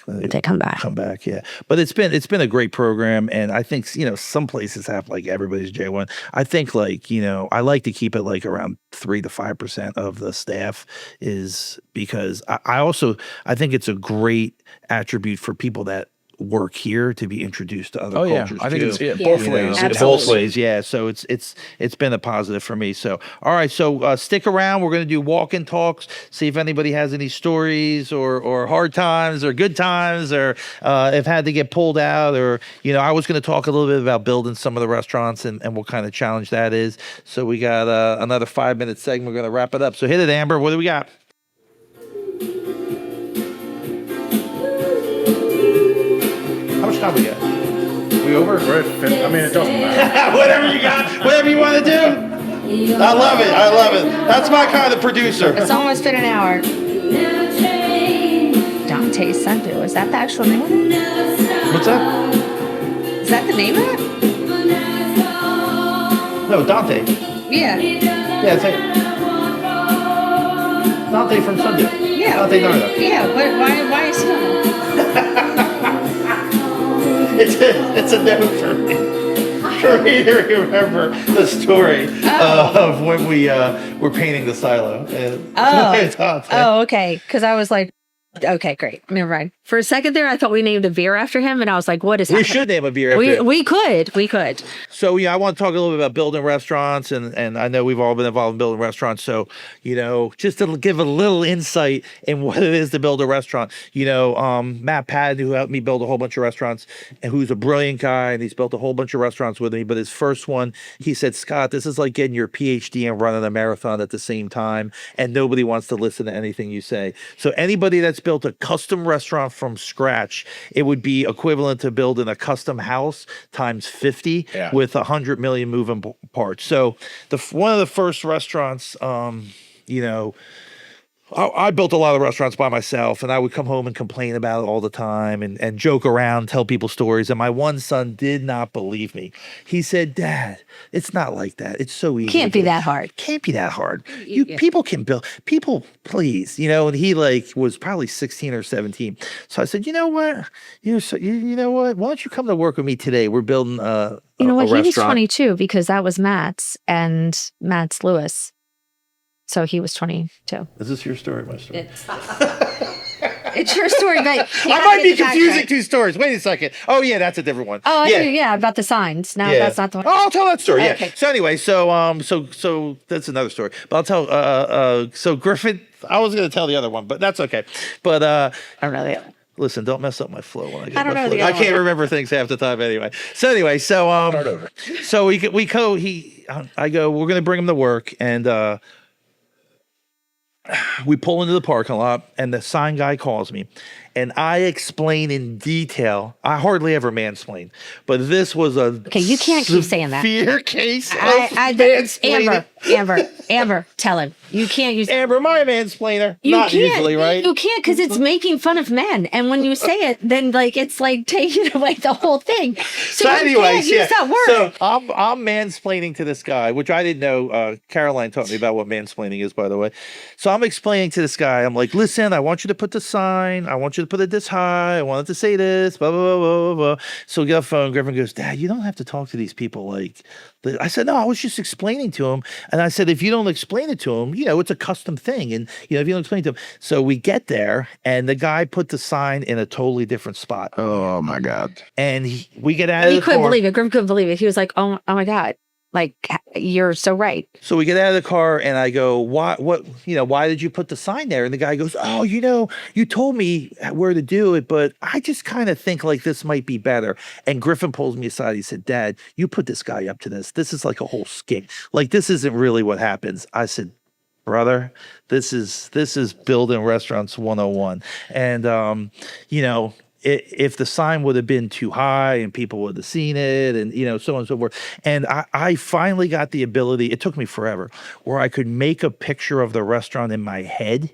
They come back. Come back, yeah. But it's been a great program, and I think, you know, some places have like everybody's J1. I think, like, you know, I like to keep it like around 3 to 5% of the staff, is because I think it's a great attribute for people that work here to be introduced to other Oh, yeah. cultures. I think too. it's both Yeah. ways. You know, It both Absolutely. ways, yeah. So it's been a positive for me. So all right, so stick around. We're going to do walk-in talks. See if anybody has any stories or hard times or good times or if had to get pulled out or I was going to talk a little bit about building some of the restaurants and what kind of challenge that is. So we got another 5-minute segment. We're going to wrap it up. So hit it, Amber. What do we got? How much time we got? We over? We're at 50. I mean, it doesn't matter. Whatever you got, whatever you want to do. I love it. I love it. That's my kind of producer. It's almost been an hour. Dante Sandu. Is that the actual name of it? What's that? Is that the name of it? No, Dante. Yeah. Yeah, it's Dante from Sunday. Yeah. Dante Nardo. Yeah. Why is he on it? It's a note for me. For me to remember the story of when we were painting the silo. And Dante. Oh, okay. Because I was like, okay, great. Never mind. For a second there, I thought we named a beer after him, and I was like, what is We happening? should name a beer after him. We could. So I want to talk a little bit about building restaurants, and I know we've all been involved in building restaurants. So just to give a little insight in what it is to build a restaurant. Matt Patton, who helped me build a whole bunch of restaurants, and who's a brilliant guy, and he's built a whole bunch of restaurants with me. But his first one, he said, Scott, this is like getting your PhD and running a marathon at the same time, and nobody wants to listen to anything you say. So anybody that's built a custom restaurant from scratch, it would be equivalent to building a custom house times 50 Yeah. with 100 million moving parts. So one of the first restaurants, I built a lot of restaurants by myself, and I would come home and complain about it all the time and joke around, tell people stories. And my one son did not believe me. He said, Dad, it's not like that. It's so easy. Can't be that hard. Can't be that hard. Yeah. People can build. People, please, and he was probably 16 or 17. So I said, you know what? You know what? Why don't you come to work with me today? We're building You know what? a He was restaurant. 22 because that was Matt's, and Matt's Lewis. So he was 22. Is this your story, my story? It's your story, but I might be confusing two stories. Wait a second. Oh yeah, that's a different one. Oh, yeah. yeah, about the signs. No, that's not the one. Oh, I'll tell that story. Okay. Yeah. So anyway, so that's another story. But I'll tell. So Griffin, I was going to tell the other one, but that's okay. But I don't know the other. listen, don't mess up my flow when I get I don't my know flow. the I other can't one. remember things half the time anyway. So anyway, Start over. so I go. We're going to bring him to work, and we pull into the parking lot, and the sign guy calls me, and I explain in detail. I hardly ever mansplain, but this was a Okay, you can't keep saying that. severe case of mansplaining. Amber, tell him. You can't use Amber, am I a mansplainer? You Not can't, usually, right? You can't because it's making fun of men. And when you say it, then it's like taking away the whole thing. So, you anyways, can't use that word. So I'm mansplaining to this guy, which I didn't know. Caroline taught me about what mansplaining is, by the way. So I'm explaining to this guy. I'm like, listen, I want you to put the sign. I want you to put it this high. I want it to say this. Blah blah blah blah blah. So we get a phone. Griffin goes, Dad, you don't have to talk to these people like. I said, no, I was just explaining to him. And I said, if you don't explain it to him, it's a custom thing. And, if you don't explain it to him. So we get there, and the guy put the sign in a totally different spot. Oh my God. And we get out of He the couldn't car. believe it. Griffin couldn't believe it. He was like, oh my God. Like, you're so right. So we get out of the car, and I go, why did you put the sign there? And the guy goes, oh, you told me where to do it, but I just kind of think like this might be better. And Griffin pulls me aside. He said, Dad, you put this guy up to this. This is like a whole skit. Like, this isn't really what happens. I said, brother, this is building restaurants 101. And, if the sign would have been too high and people would have seen it and, so on and so forth. And I finally got the ability, it took me forever, where I could make a picture of the restaurant in my head,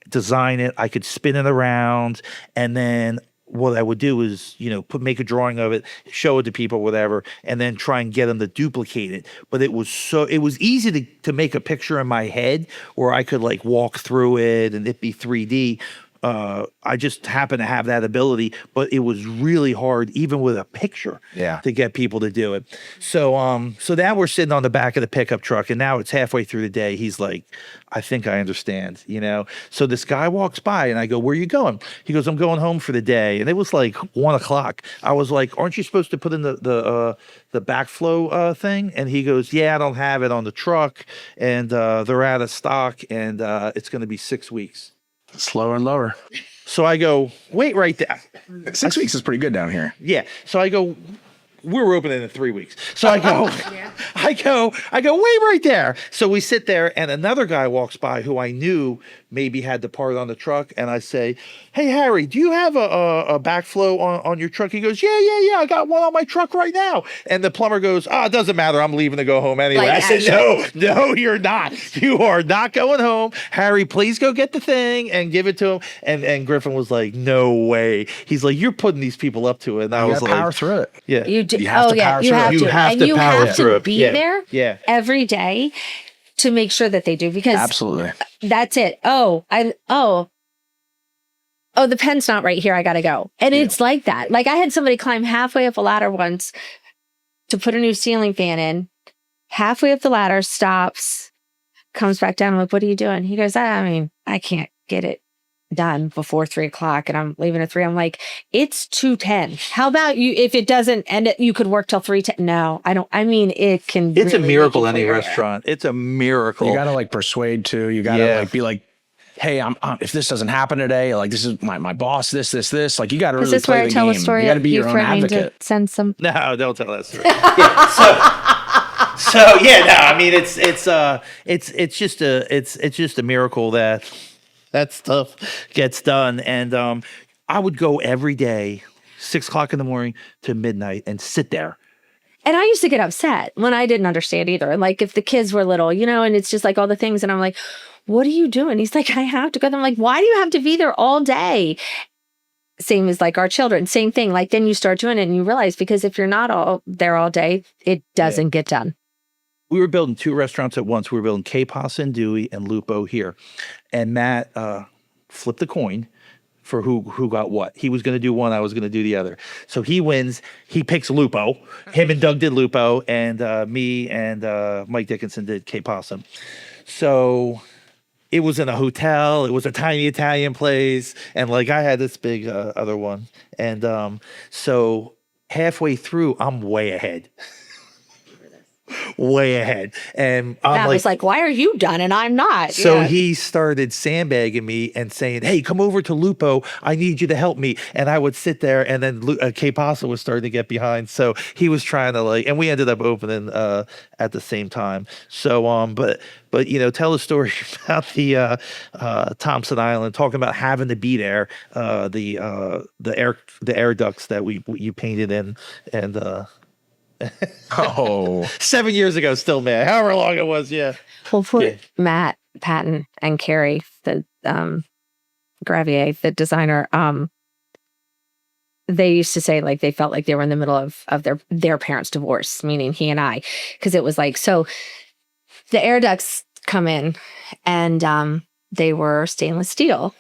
design it, I could spin it around, and then what I would do is, make a drawing of it, show it to people, whatever, and then try and get them to duplicate it. But it was easy to make a picture in my head where I could like walk through it and it be 3D. I just happen to have that ability, but it was really hard, even with a picture, Yeah. to get people to do it. So now we're sitting on the back of the pickup truck, and now it's halfway through the day. He's like, I think I understand, you know? So this guy walks by, and I go, where are you going? He goes, I'm going home for the day. And it was like 1:00. I was like, aren't you supposed to put in the backflow thing? And he goes, yeah, I don't have it on the truck, and they're out of stock, and it's going to be 6 weeks. Slower and lower. So I go, wait right there. 6 weeks is pretty good down here. Yeah. So I go, we're opening in 3 weeks. So I go, I go, wait right there. So we sit there, and another guy walks by who I knew maybe had the part on the truck. And I say, hey, Harry, do you have a backflow on your truck? He goes, yeah. I got one on my truck right now. And the plumber goes, it doesn't matter. I'm leaving to go home anyway. Like, I said, no, you're not. You are not going home. Harry, please go get the thing and give it to him. And Griffin was like, no way. He's like, you're putting these people up to it. And I You was gotta like, power through it. yeah. You do. You have to power you through it. have You to. have And to you power have through to it. be Yeah. there Yeah. every day to make sure that they do, because Absolutely. that's it. The pen's not right here. I got to go. And it's like that. Like, I had somebody climb halfway up a ladder once to put a new ceiling fan in. Halfway up the ladder, stops, comes back down. I'm like, what are you doing? He goes, I can't get it done before 3:00, and I'm leaving at 3. I'm like, it's 2:10. How about you? If it doesn't end it, you could work till 3:10. No, I don't. I mean, it can. It's a really miracle, make you any feel restaurant. It's a miracle. You gotta like persuade too. You gotta Yeah. like be like, hey, I'm if this doesn't happen today, like this is my boss, this. Like you gotta Is really this play where I the tell game. a story You gotta of be you your own threatening advocate. to send some? No, don't tell that story. Yeah, so yeah, no, I mean it's just a miracle that stuff gets done. And I would go every day, 6:00 in the morning to midnight, and sit there. And I used to get upset when I didn't understand either. Like, if the kids were little, and it's just like all the things. And I'm like, what are you doing? He's like, I have to go. I'm like, why do you have to be there all day? Same as like our children, same thing. Like, then you start doing it and you realize, because if you're not all there all day, it doesn't get done. We were building 2 restaurants at once. We were building Cape Pasa and Dewey and Lupo here. And Matt flipped the coin for who got what. He was going to do one, I was going to do the other. So he wins. He picks Lupo. Him and Doug did Lupo, and me and Mike Dickinson did Cape Pasa. So it was in a hotel. It was a tiny Italian place, and like I had this big other one. And so halfway through, I'm way ahead. Way ahead. And I'm Matt was like, why are you done and I'm not? so Yeah. he started sandbagging me and saying, hey, come over to Lupo. I need you to help me. And I would sit there, and then Cape Pasa was starting to get behind. So he was trying to and we ended up opening at the same time. So, but tell a story about the Thompson Island, talking about having to be there, the air ducts that you painted in, and Oh, 7 years ago, still mad. However long it was, yeah. Well, poor Yeah. Matt Patton and Carrie, the Gravier, the designer, they used to say like they felt like they were in the middle of their parents' divorce, meaning he and I, because it was like, so the air ducts come in, and they were stainless steel.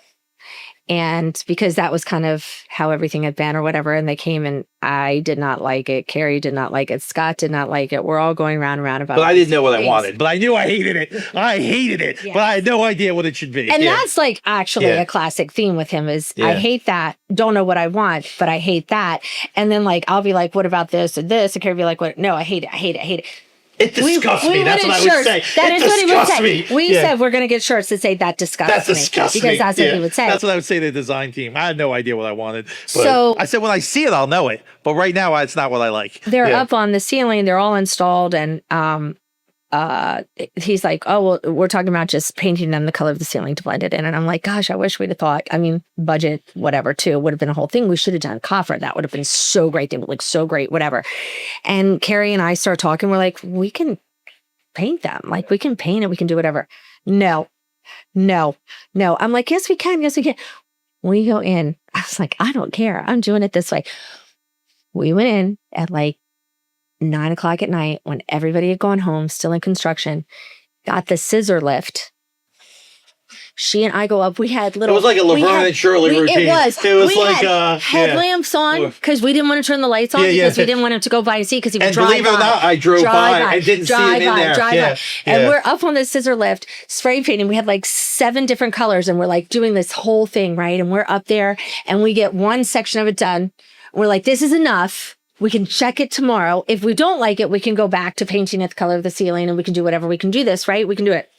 And because that was kind of how everything had been or whatever, and they came, and I did not like it. Carrie did not like it. Scott did not like it. We're all going round and round about it. But I didn't know what I wanted. But I knew I hated it. I hated it. Yeah. But I had no idea what it should be. And Yeah. that's like actually Yeah. a classic theme with him is Yeah. I hate that. Don't know what I want, but I hate that. And then like, I'll be like, what about this or this? And Carrie will be like, what? No, I hate it. I hate it. I hate it. It disgusts me. That's what I would shirts. say. That It is what he would disgusts say. me. We Yeah. said we're going to get shirts that say that disgusts That disgusts me. me. Because that's what Yeah. he would say. That's what I would say to the design team. I had no idea what I wanted. But So- I said, when I see it, I'll know it. But right now, it's not what I like. They're Yeah. up on the ceiling. They're all installed. And he's like, oh, well, we're talking about just painting them the color of the ceiling to blend it in. And I'm like, gosh, I wish we'd have thought, I mean, budget, whatever, too, would have been a whole thing. We should have done coffer. That would have been so great. They would look so great, whatever. And Carrie and I start talking. We're like, we can paint them. Like, we can paint it. We can do whatever. No. I'm like, yes, we can. Yes, we can. We go in. I was like, I don't care. I'm doing it this way. We went in at like 9:00 at night when everybody had gone home, still in construction, got the scissor lift, She and I go up. We had little. It was like a Laverne and Shirley routine. It was. It was we like, had headlamps on because we didn't want to turn the lights on because we didn't want him to go by and see because he would And drive believe it or by. not, I drove by and didn't see it in there. Drive Yeah, by. And yeah. we're up on the scissor lift, spray painting. We had like 7 different colors and we're like doing this whole thing, right? And we're up there and we get one section of it done. We're like, this is enough. We can check it tomorrow. If we don't like it, we can go back to painting it the color of the ceiling and we can do whatever. We can do this, right? We can do it.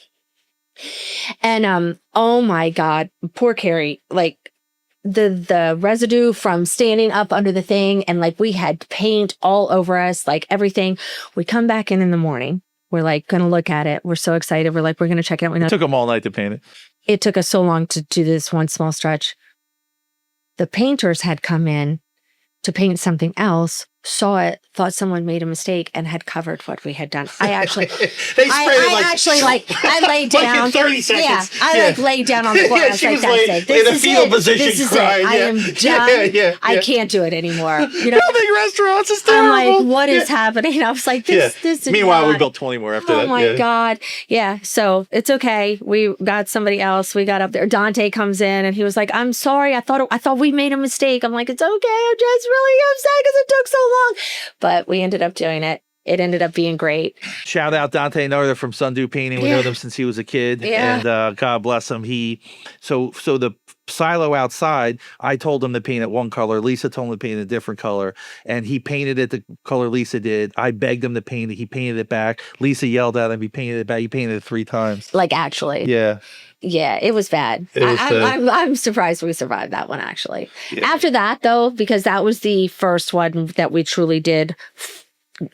And oh my God, poor Carrie, like the residue from standing up under the thing and like we had paint all over us, like everything. We come back in the morning. We're like going to look at it. We're so excited. We're like, we're going to check it out. We know It took them all night to paint it. it took us so long to do this one small stretch. The painters had come in to paint something else, saw it, thought someone made a mistake, and had covered what we had done. I actually, They sprayed I laid like down. in 30 seconds. Yeah, I laid down on the floor. Yeah, I was she like, was that's like it. This in a is fetal it. position This is crying. it. I Yeah. am done. Yeah. I can't do it anymore. You know, Building restaurants is I'm terrible. like, what is happening? I was like, this is Meanwhile, we not- built 20 more after Oh that. my yeah. God. Yeah. So it's okay. We got somebody else. We got up there. Dante comes in and he was like, I'm sorry. I thought we made a mistake. I'm like, it's okay. I'm just really upset because it took so long. But we ended up doing it. It ended up being great. Shout out Dante Norther from Sundew Painting. We know them since he was a kid. Yeah. And God bless him. So the silo outside, I told him to paint it one color. Lisa told him to paint it a different color. And he painted it the color Lisa did. I begged him to paint it. He painted it back. Lisa yelled at him. He painted it back. He painted it 3 times. Like actually. Yeah. Yeah, it was bad. It was, I'm surprised we survived that one actually. After that though, because that was the first one that we truly did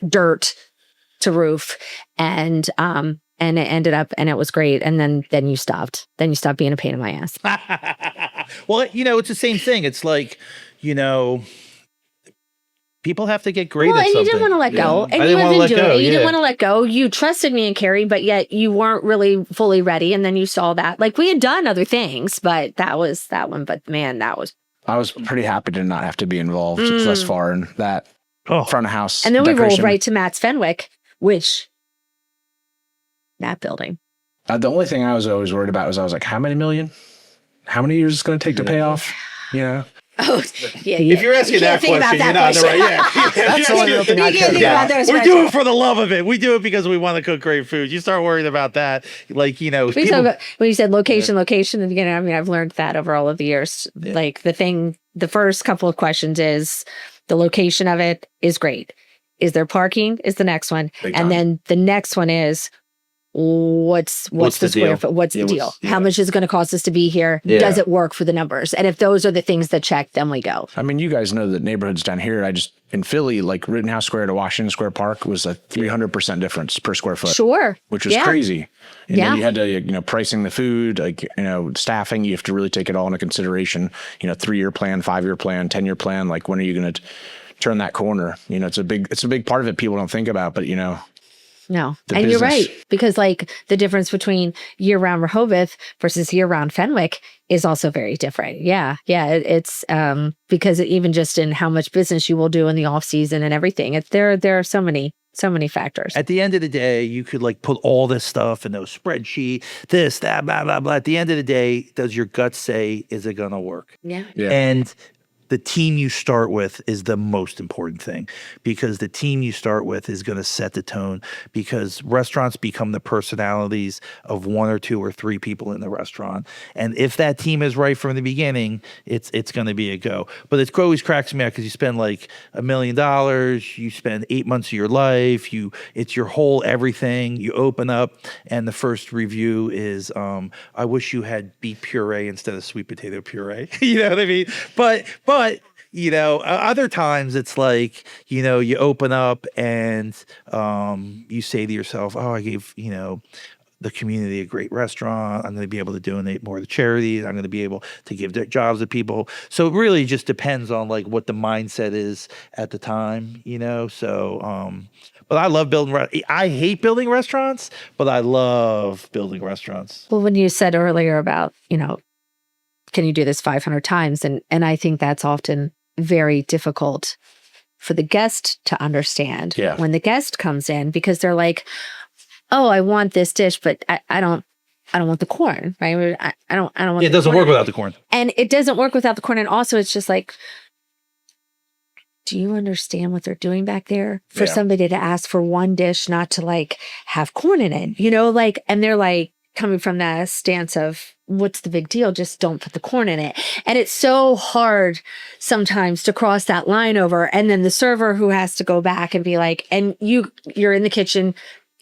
dirt to roof and it ended up and it was great. And then you stopped. Then you stopped being a pain in my ass. Well, it's the same thing. It's like, people have to get great Well, at and something. you didn't want to let go. And I you didn't have wanna been let doing go, it. You didn't yeah. want to let go. You trusted me and Carrie, but yet you weren't really fully ready. And then you saw that. Like we had done other things, but that was that one. But man, that was. I was pretty happy to not have to be involved thus far in that front of house. And then we rolled decoration. right to Matt's Fenwick, which that building. The only thing I was always worried about was I was like, how many million? How many years is it going to take to pay off? Oh, yeah. If you're asking that question, you're not in the right. Yeah. That's the only real thing I You cared can't think about. about those We questions. do it for the love of it. We do it because we want to cook great food. You start worrying about that, like We people, talk about when you said location, and again, I mean, I've learned that over all of the years. Like the first couple of questions is the location of it is great. Is there parking? Is the next one, Big and time. then the next one is what's What's the the square deal? foot? What's the Yeah, deal? what's- How much is it going to cost us to be here? Yeah. Does it work for the numbers? And if those are the things that check, then we go. I mean, you guys know that neighborhoods down here, in Philly, like Rittenhouse Square to Washington Square Park was a 300% difference per square foot. Sure, Which was Yeah. crazy. And Yeah. then you had to, pricing the food, staffing, you have to really take it all into consideration, 3-year plan, 5-year plan, 10-year plan. Like, when are you going to turn that corner? It's a big part of it people don't think about, but No. The And you're business. right. Because like the difference between year-round Rehoboth versus year-round Fenwick is also very different. Yeah. Yeah. It's because even just in how much business you will do in the off season and everything, there are so many factors. at the end of the day, you could like put all this stuff in those spreadsheet, this, that, blah, blah, blah. At the end of the day, does your gut say, is it going to work? Yeah. Yeah. And the team you start with is the most important thing, because the team you start with is going to set the tone, because restaurants become the personalities of 1 or 2 or 3 people in the restaurant. And if that team is right from the beginning, it's going to be a go. But it always cracks me out because you spend like $1 million, you spend 8 months of your life, it's your whole everything. You open up and the first review is, I wish you had beet puree instead of sweet potato puree. You know what I mean? But other times it's like, you open up and you say to yourself, oh, I gave, the community a great restaurant. I'm going to be able to donate more to charities. I'm going to be able to give jobs to people. So it really just depends on like what the mindset is at the time, So, but I love building. I hate building restaurants, but I love building restaurants. Well, when you said earlier about, can you do this 500 times? And I think that's often very difficult for the guest to understand when the guest comes in, because they're like, oh, I want this dish, but I don't I don't want the corn, right? I don't want Yeah, it the doesn't corn. work without the corn. And it doesn't work without the corn. And also it's just like, do you understand what they're doing back there? For somebody to ask for one dish, not to like have corn in it, like, and they're like coming from that stance of what's the big deal? Just don't put the corn in it. And it's so hard sometimes to cross that line over. And then the server who has to go back and be like, and you're in the kitchen,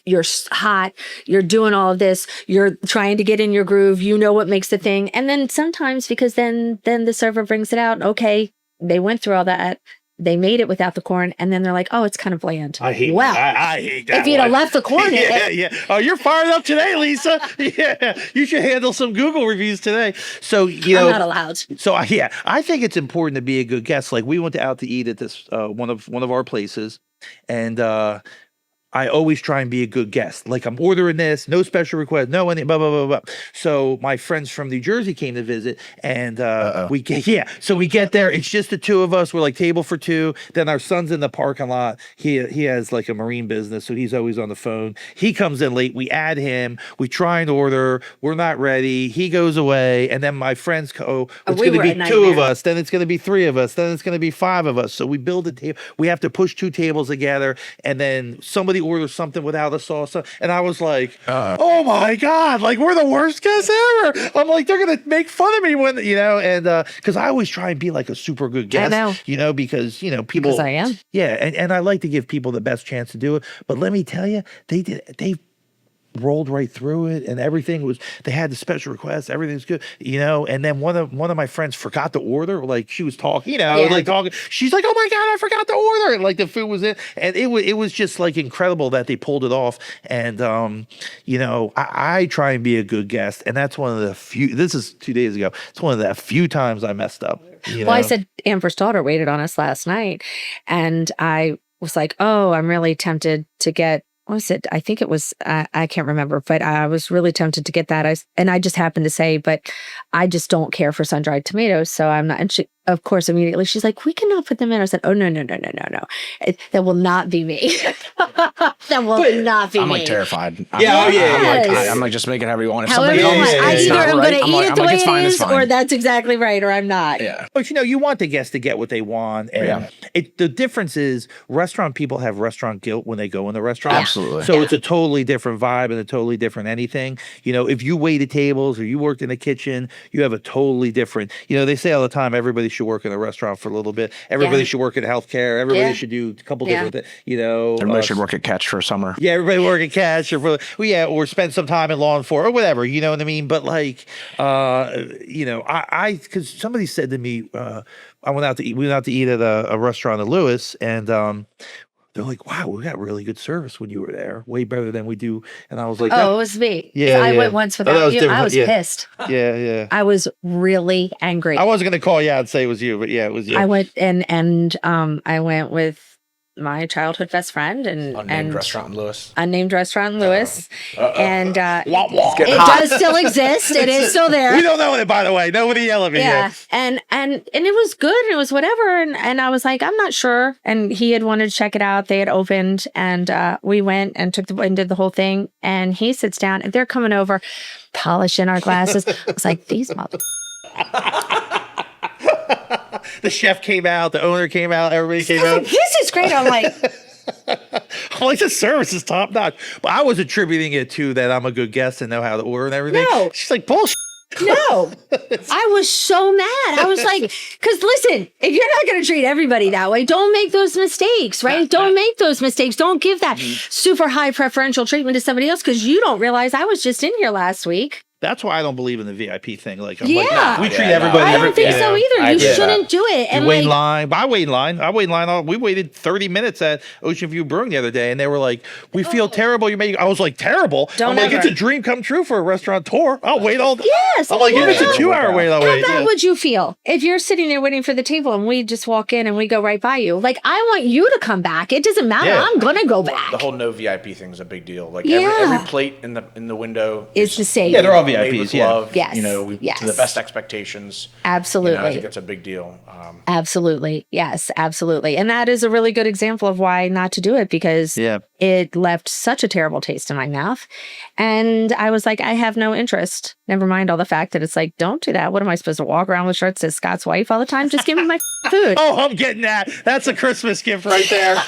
you're hot, you're doing all of this, you're trying to get in your groove, what makes the thing. And then sometimes because then the server brings it out, okay, they went through all that. They made it without the corn, and then they're like, "Oh, it's kind of bland." I hate. Well, I hate that. if you'd have one. left the corn in it, Yeah. Oh, you're fired up today, Lisa. Yeah, you should handle some Google reviews today. So I'm not allowed. So I think it's important to be a good guest. Like we went out to eat at this one of our places, and I always try and be a good guest. Like I'm ordering this, no special request, no any blah blah blah blah. So my friends from New Jersey came to visit, and so we get there. It's just the two of us. We're like table for two. Then our son's in the parking lot. He has like a marine business, so he's always on the phone. He comes in late. We add him. We try and order. We're not ready. He goes away, and then my friends go. It's we going to were be a two of nightmare. us. Then it's going to be three of us. Then it's going to be five of us. So we build a table. We have to push two tables together, and then somebody orders something without a sauce. And I was like, oh my God, like we're the worst guests ever. I'm like, they're going to make fun of me when, and because I always try and be like a super good guest, know. because, people. Because I am. Yeah. And I like to give people the best chance to do it. But let me tell you, they rolled right through it, and they had the special requests, everything's good, and then one of my friends forgot to order, like she was talking, like talking, she's like, oh my God, I forgot to order, and like the food was in, and it was just like incredible that they pulled it off. And I try and be a good guest, and that's one of the few, this is 2 days ago, it's one of the few times I messed up. Well, I said Amber's daughter waited on us last night, and I was like, oh, I'm really tempted to get, what was it? I think it was, I can't remember, but I was really tempted to get that. I just happened to say, but I just don't care for sun-dried tomatoes, so I'm not. And she, of course, immediately she's like, we cannot put them in. I said, oh, no. That will not be me. That will not be me. I'm like terrified. Yes. I'm like, just make it however you want. If However somebody you else want. and it's Either not I'm right, going to eat it the way it is, or that's exactly right, or I'm not. Yeah. But you want the guests to get what they want, and the difference is restaurant people have restaurant guilt when they go in the restaurant. Absolutely. So it's a totally different vibe and a totally different anything. If you waited tables or you worked in the kitchen, you have a totally different. They say all the time everybody should work in a restaurant for a little bit. Everybody should work in healthcare. Everybody should do a couple different things. Everybody should work at Catch for a summer. Yeah, everybody work at Catch or spend some time in law enforcement or whatever. You know what I mean? But like, because somebody said to me, we went out to eat at a restaurant in Lewis, and they're like, wow, we got really good service when you were there, way better than we do. And I was like, oh, it was me. Yeah, I yeah. went once that without was you. different. I was Yeah. pissed. yeah. I was really angry. I wasn't going to call you out and say it was you, but yeah, it was you. I went and I went with my childhood best friend and Unnamed restaurant in Lewis. unnamed restaurant in Lewis, and Wah, wah. it does still exist. It is still there. We don't know it, by the way. Nobody yell at me Yeah, yet. and it was good. And it was whatever. And I was like, I'm not sure. And he had wanted to check it out. They had opened, and we went and did the whole thing. And he sits down, and they're coming over, polishing our glasses. I was like, these mother. The chef came out, the owner came out, everybody came out. This is great. I'm like, I'm like, the service is top notch. But I was attributing it to that I'm a good guest and know how to order and everything. No. She's like, bullshit. no. I was so mad. I was like, because listen, if you're not going to treat everybody that way, don't make those mistakes, right? Don't make those mistakes. Don't give that super high preferential treatment to somebody else because you don't realize I was just in here last week. That's why I don't believe in the VIP thing. Like, I'm Yeah. like, we treat everybody. I don't think so either. You get shouldn't do it. You And wait in like, line. But I wait in line. We waited 30 minutes at Ocean View Brewing the other day, and they were like, "We feel terrible. You make." I was like, "Terrible." Don't I'm like, ever. "It's a dream come true for a restaurateur. I'll wait all day." yes. I'm like, well, "If it's a how- 2-hour wait, I'll How wait." bad Yeah. would you feel if you're sitting there waiting for the table and we just walk in and we go right by you? Like, I want you to come back. It doesn't matter. Yeah. I'm gonna go back. The whole no VIP thing is a big deal. Like Yeah. every plate in the window Is the same. Yeah, they're all made VIPs, with yeah. love. Yes, You know, to the yes. best expectations. Absolutely. I think that's a big deal. Absolutely. Yes, absolutely. And that is a really good example of why not to do it, because Yeah. it left such a terrible taste in my mouth. And I was like, I have no interest. Never mind all the fact that it's like, don't do that. What am I supposed to walk around with shirts that says Scott's wife all the time? Just give me my food. Oh, I'm getting that. That's a Christmas gift right there.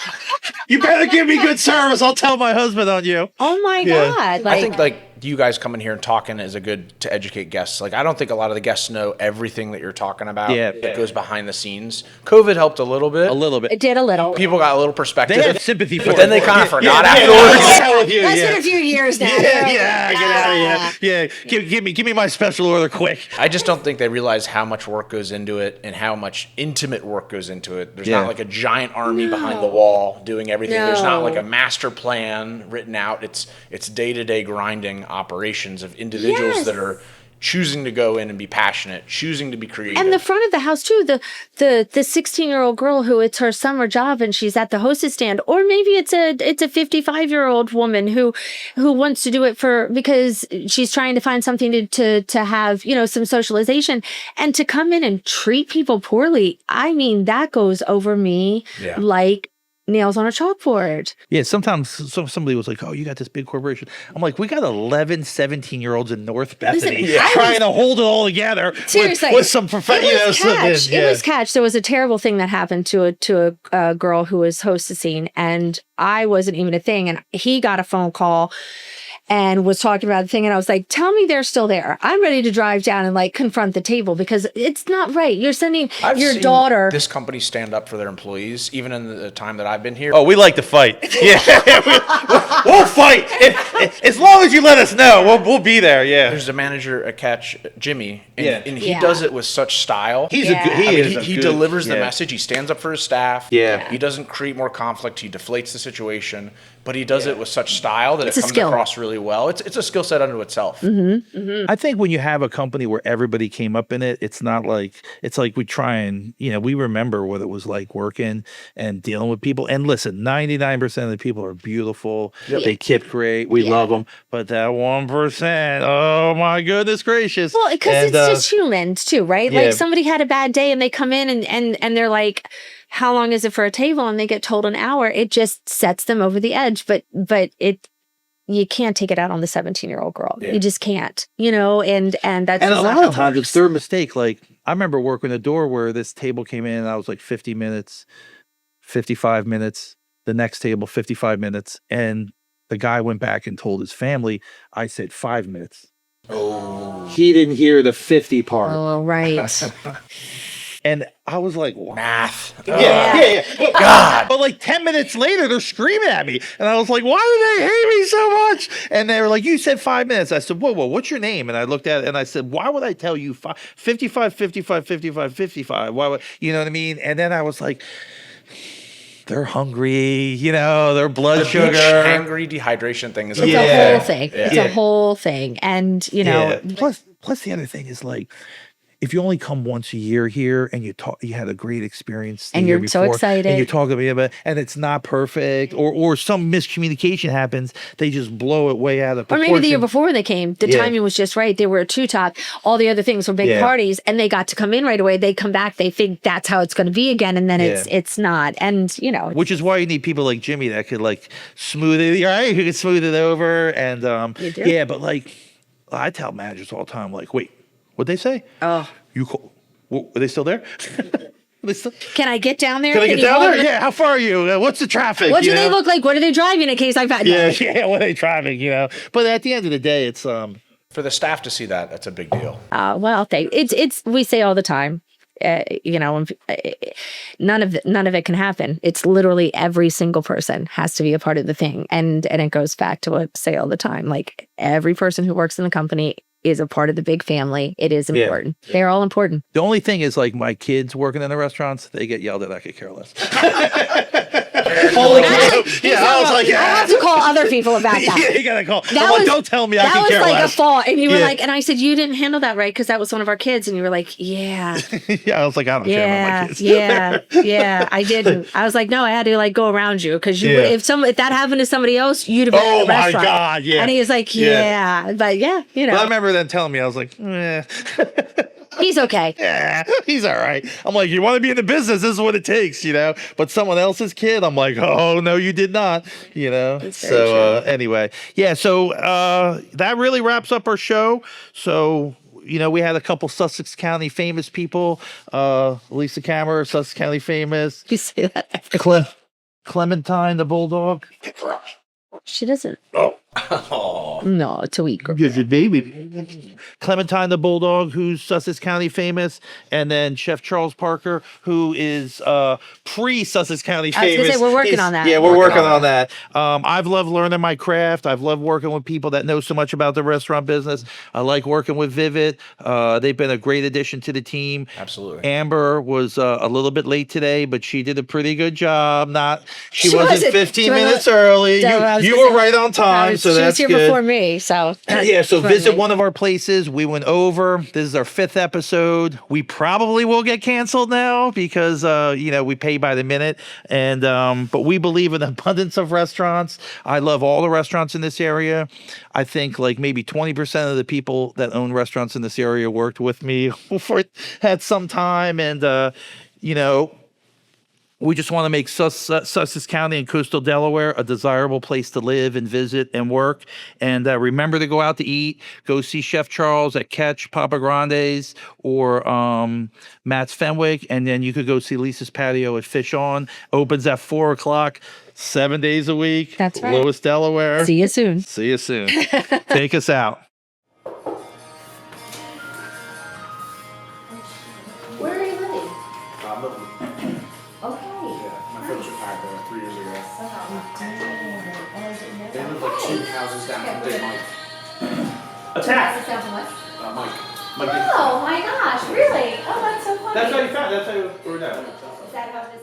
You better give me good service. I'll tell my husband on you. Oh my Yeah. God. I think like you guys coming here and talking is a good to educate guests. Like I don't think a lot of the guests know everything that you're talking about Yeah. that goes behind the scenes. COVID helped a little bit. A little bit. it did a little. People got a little perspective. They have sympathy for but then it. they kind of forgot Yeah, afterwards. yeah, with you, That's yeah. been a few years now. Yeah, get out of here. Yeah, give me my special order quick. I just don't think they realize how much work goes into it and how much intimate work goes into it. There's Yeah. not like a giant army behind the wall doing everything. There's not No. like a master plan written out. It's day-to-day grinding operations of individuals Yes. that are choosing to go in and be passionate, choosing to be creative. And the front of the house too, the 16-year-old girl who it's her summer job and she's at the hostess stand, or maybe it's a 55-year-old woman who wants to do it because she's trying to find something to have, you know, some socialization, and to come in and treat people poorly. I mean, that goes over me Yeah. like nails on a chalkboard. Yeah, sometimes somebody was like, oh, you got this big corporation. I'm like, we got 11, 17-year-olds in North Bethany Listen, I trying to hold it all together Seriously, with some professional, It was catch. yeah. It was catch. There was a terrible thing that happened to a girl who was hostessing, and I wasn't even a thing. And he got a phone call and was talking about the thing, and I was like, tell me they're still there. I'm ready to drive down and like confront the table, because it's not right. You're sending I've your seen daughter. this company stand up for their employees, even in the time that I've been here. Oh, we like to fight. Yeah, we'll fight. As long as you let us know, we'll be there. Yeah. There's a manager at Catch, Jimmy, and, Yeah. and he Yeah. does it with such style. He's Yeah. a good, I mean, is a he good- delivers the yeah. message. He stands up for his staff. Yeah. He doesn't create more conflict. He deflates the situation, but he does it with such style that It's a it comes skill. across really well. It's a skill set unto itself. I think when you have a company where everybody came up in it, it's not like we try and, you know, we remember what it was like working and dealing with people. And listen, 99% of the people are beautiful. They tip great. We love them. But that 1%, oh my goodness gracious. Well, because And, it's just humans too, right? yeah. Like somebody had a bad day and they come in and they're like, how long is it for a table? And they get told an hour. It just sets them over the edge. But you can't take it out on the 17-year-old girl. Yeah. You just can't, you know, and that's And just a not lot how of it times works. it's their mistake. Like I remember working a door where this table came in and I was like 50 minutes, 55 minutes, the next table 55 minutes. And the guy went back and told his family, I said 5 minutes. Oh. He didn't hear the 50 part. Oh, right. And I was like, wow. Math. Yeah. But, God. But like 10 minutes later, they're screaming at me. And I was like, why do they hate me so much? And they were like, you said 5 minutes. I said, whoa, what's your name? And I looked at it and I said, why would I tell you 55, 55, 55, 55? Why would, you know what I mean? And then I was like, they're hungry, you know, their blood sugar. Angry dehydration thing is It's Yeah. a whole thing. It's Yeah. a whole thing. And, you know, Yeah. Plus the other thing is like, if you only come once a year here and you had a great experience the And year you're so before, excited. and you're talking about and it's not perfect or some miscommunication happens, they just blow it way out of or proportion. maybe the year before they came, the Yeah. timing was just right. They were a two-top. All the other things were big Yeah. parties, and they got to come in right away. They come back, they think that's how it's going to be again, and then it's not. And you know, Which is why you need people like Jimmy that could like smooth it, right? Who could smooth it over and You do? yeah, but like I tell managers all the time, like, wait, what'd they say? oh, You call, are they still there? Are they still, can I get down there? can I get you down hold there? them- Yeah, how far are you? What's the traffic? What do you they know? look like? What are they driving? In case I've had Yeah, what are they driving, you know? But at the end of the day, it's For the staff to see that, that's a big deal. Well, it's we say all the time. You know, none of it can happen. It's literally every single person has to be a part of the thing, and it goes back to what I say all the time. Like every person who works in the company is a part of the big family. It is Yeah. important. They're all important. the only thing is like my kids working in the restaurants, they get yelled at. I could care less. Holy cow. Yeah, I was like, I have to call other people about that. yeah, you gotta call. That I'm like, was- don't tell me I That can was care like less. a fault. And you were Yeah. like, and I said, you didn't handle that right because that was one of our kids. And you were like, yeah, Yeah, I was like, I don't care about my yeah, kids. yeah. I didn't. I was like, no, I had to like go around you because you. Yeah. If that happened to somebody else, you'd have been Oh at the my restaurant. God, yeah. And he was like, Yeah. yeah, but yeah, you But I know, remember them telling me, I was like, he's okay. yeah, he's all right. I'm like, you want to be in the business, this is what it takes, you know? But someone else's kid, I'm like, oh, no, you did not, you know? very So anyway, yeah, so that really wraps up our show. So, you know, we had a couple Sussex County famous people. Lisa Kammerer, Sussex County famous. You say that every Clementine, the bulldog. She doesn't. Oh. No, it's a week. Good baby. Clementine the Bulldog, who's Sussex County famous, and then Chef Charles Parker, who is pre-Sussex County I was famous. gonna say, we're working He's- on that. Yeah, we're working on that. I've loved learning my craft. I've loved working with people that know so much about the restaurant business. I like working with Vivid. They've been a great addition to the team. Absolutely. Amber was a little bit late today, but she did a pretty good job. She She wasn't wasn't- 15 she wasn't- minutes early. So I was You gonna were say- right on time, so she that's was here good. before me, so Yeah, so that's visit funny. one of our places. We went over. This is our 5th episode. We probably will get canceled now because you know, we pay by the minute. And but we believe in the abundance of restaurants. I love all the restaurants in this area. I think like maybe 20% of the people that own restaurants in this area worked with me for at some time. And you know, we just want to make Sussex County and coastal Delaware a desirable place to live and visit and work. And remember to go out to eat. Go see Chef Charles at Catch, Papa Grande's, or Matt's Fenwick. And then you could go see Lisa's Patio at Fish On. Opens at 4 o'clock, 7 days a week. That's right. Lewis, Delaware. See you soon. See you soon. Take us out. Where are you living? Okay. My folks retired there 3 years ago. They live like 2 houses down from Big Mike. Attack. Mike. Oh my gosh, really? Oh, that's so funny. you found. That's how you were down. Is that how it is?